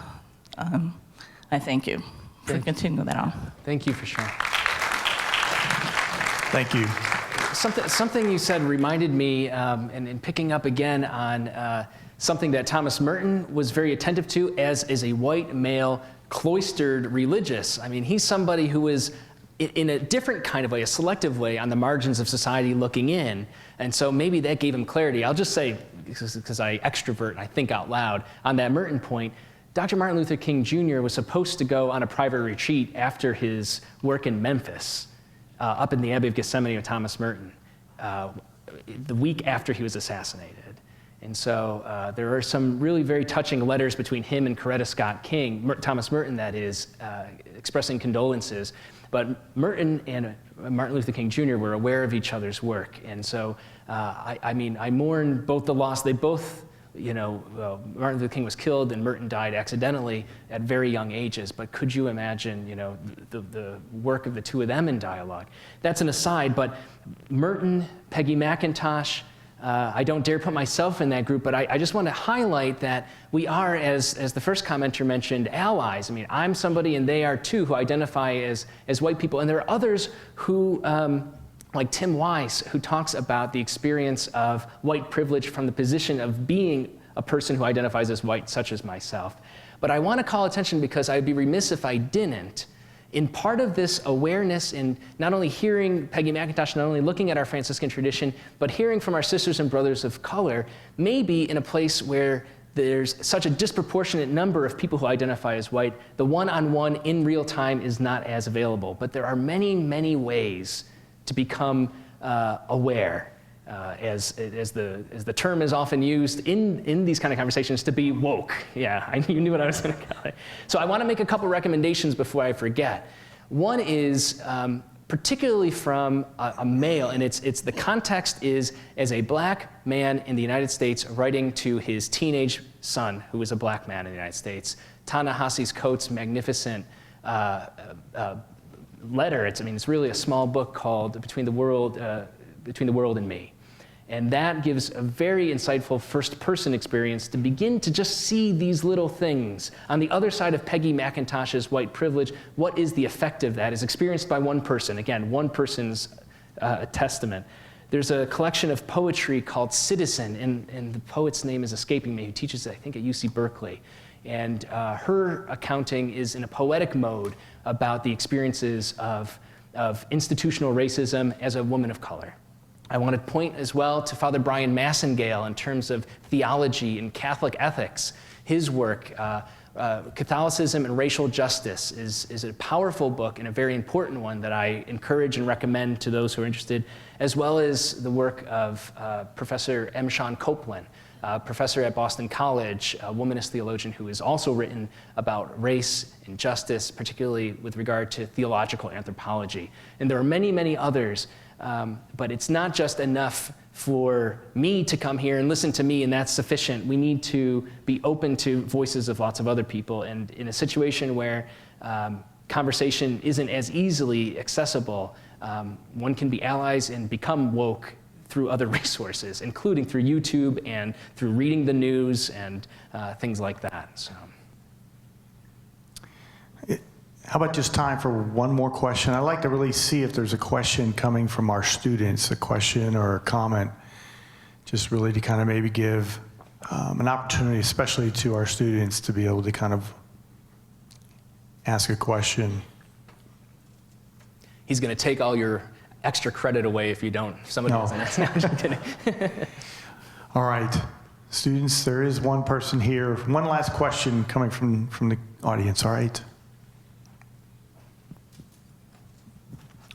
Speaker 4: I thank you for continuing that on.
Speaker 2: Thank you for sharing.
Speaker 1: Thank you.
Speaker 2: Something you said reminded me, and picking up again on something that Thomas Merton was very attentive to as a white male cloistered religious. I mean, he's somebody who is in a different kind of way, a selective way, on the margins of society looking in. And so maybe that gave him clarity. I'll just say, because I extrovert and I think out loud, on that Merton point, Dr. Martin Luther King Jr. was supposed to go on a private retreat after his work in Memphis, up in the Abbey of Gethsemane with Thomas Merton, the week after he was assassinated. And so there are some really very touching letters between him and Coretta Scott King, Thomas Merton that is, expressing condolences. But Merton and Martin Luther King Jr. were aware of each other's work. And so, I mourn both the loss. They both, Martin Luther King was killed and Merton died accidentally at very young ages. But could you imagine, the work of the two of them in dialogue? That's an aside, but Merton, Peggy McIntosh, I don't dare put myself in that group, but I just want to highlight that we are, as the first commenter mentioned, allies. I mean, I'm somebody and they are too who identify as white people. And there are others who, like Tim Weiss, who talks about the experience of white privilege from the position of being a person who identifies as white, such as myself. But I want to call attention, because I'd be remiss if I didn't, in part of this awareness in not only hearing Peggy McIntosh, not only looking at our Franciscan tradition, but hearing from our sisters and brothers of color, maybe in a place where there's such a disproportionate number of people who identify as white, the one-on-one in real time is not as available. But there are many, many ways to become aware, as the term is often used in these kind of conversations, to be woke. Yeah, you knew what I was going to call it. So I want to make a couple recommendations before I forget. One is particularly from a male, and it's the context is as a black man in the United States writing to his teenage son, who is a black man in the United States. Ta-Nehisi Coates' magnificent letter. It's really a small book called Between the World and Me. And that gives a very insightful first-person experience to begin to just see these little things. On the other side of Peggy McIntosh's white privilege, what is the effect of that is experienced by one person. Again, one person's testament. There's a collection of poetry called Citizen, and the poet's name is escaping me, who teaches, I think, at UC Berkeley. And her accounting is in a poetic mode about the experiences of institutional racism as a woman of color. I want to point as well to Father Brian Massengale in terms of theology and Catholic ethics. His work, Catholicism and Racial Justice, is a powerful book and a very important one that I encourage and recommend to those who are interested, as well as the work of Professor M. Sean Copeland, professor at Boston College, a womanist theologian who has also written about race and justice, particularly with regard to theological anthropology. And there are many, many others. But it's not just enough for me to come here and listen to me, and that's sufficient. We need to be open to voices of lots of other people. And in a situation where conversation isn't as easily accessible, one can be allies and become woke through other resources, including through YouTube and through reading the news and things like that. So.
Speaker 1: How about just time for one more question? I'd like to really see if there's a question coming from our students, a question or a comment, just really to kind of maybe give an opportunity, especially to our students, to be able to kind of ask a question.
Speaker 2: He's going to take all your extra credit away if you don't. Somebody else. No, I'm just kidding.
Speaker 1: All right. Students, there is one person here. One last question coming from the audience, all right?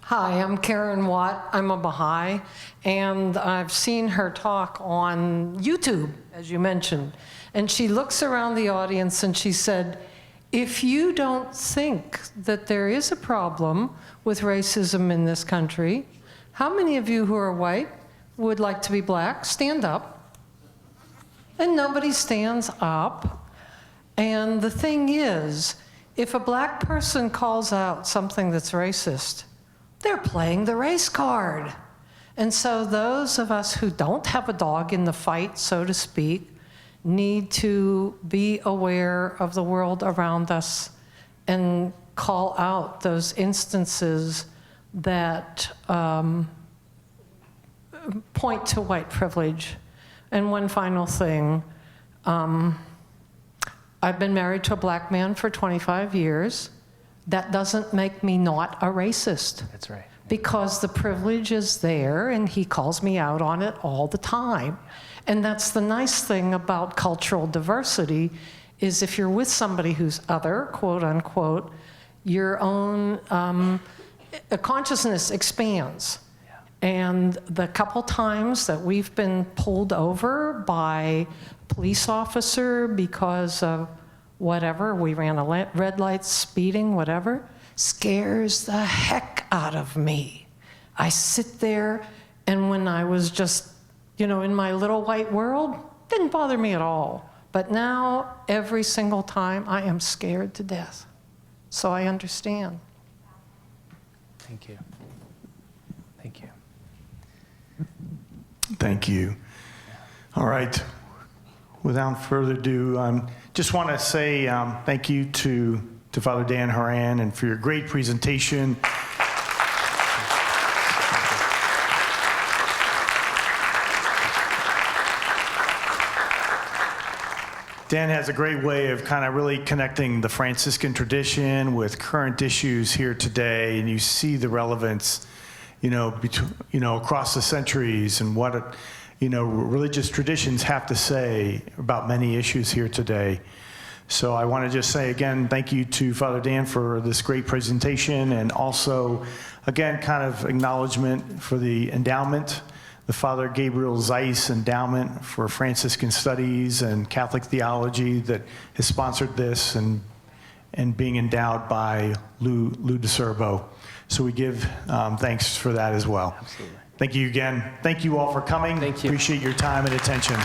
Speaker 5: Hi, I'm Karen Watt. I'm a Baha'i, and I've seen her talk on YouTube, as you mentioned. And she looks around the audience and she said, if you don't think that there is a problem with racism in this country, how many of you who are white would like to be black? Stand up. And nobody stands up. And the thing is, if a black person calls out something that's racist, they're playing the race card. And so those of us who don't have a dog in the fight, so to speak, need to be aware of the world around us and call out those instances that point to white privilege. And one final thing, I've been married to a black man for 25 years. That doesn't make me not a racist.
Speaker 2: That's right.
Speaker 5: Because the privilege is there, and he calls me out on it all the time. And that's the nice thing about cultural diversity, is if you're with somebody who's other, quote unquote, your own consciousness expands. And the couple times that we've been pulled over by a police officer because of whatever, we ran a red light, speeding, whatever, scares the heck out of me. I sit there, and when I was just, in my little white world, didn't bother me at all. But now, every single time, I am scared to death. So I understand.
Speaker 2: Thank you. Thank you.
Speaker 1: Thank you. All right. Without further ado, just want to say thank you to Father Dan Horan and for your great presentation. Dan has a great way of kind of really connecting the Franciscan tradition with current issues here today, and you see the relevance, across the centuries and what, religious traditions have to say about many issues here today. So I want to just say again, thank you to Father Dan for this great presentation, and also, again, kind of acknowledgement for the endowment, the Father Gabriel Zeiss Endowment for Franciscan Studies and Catholic Theology that has sponsored this and being endowed by Lou DeCerbo. So we give thanks for that as well.
Speaker 2: Absolutely.
Speaker 1: Thank you again. Thank you all for coming.
Speaker 2: Thank you.
Speaker 1: Appreciate your time and attention.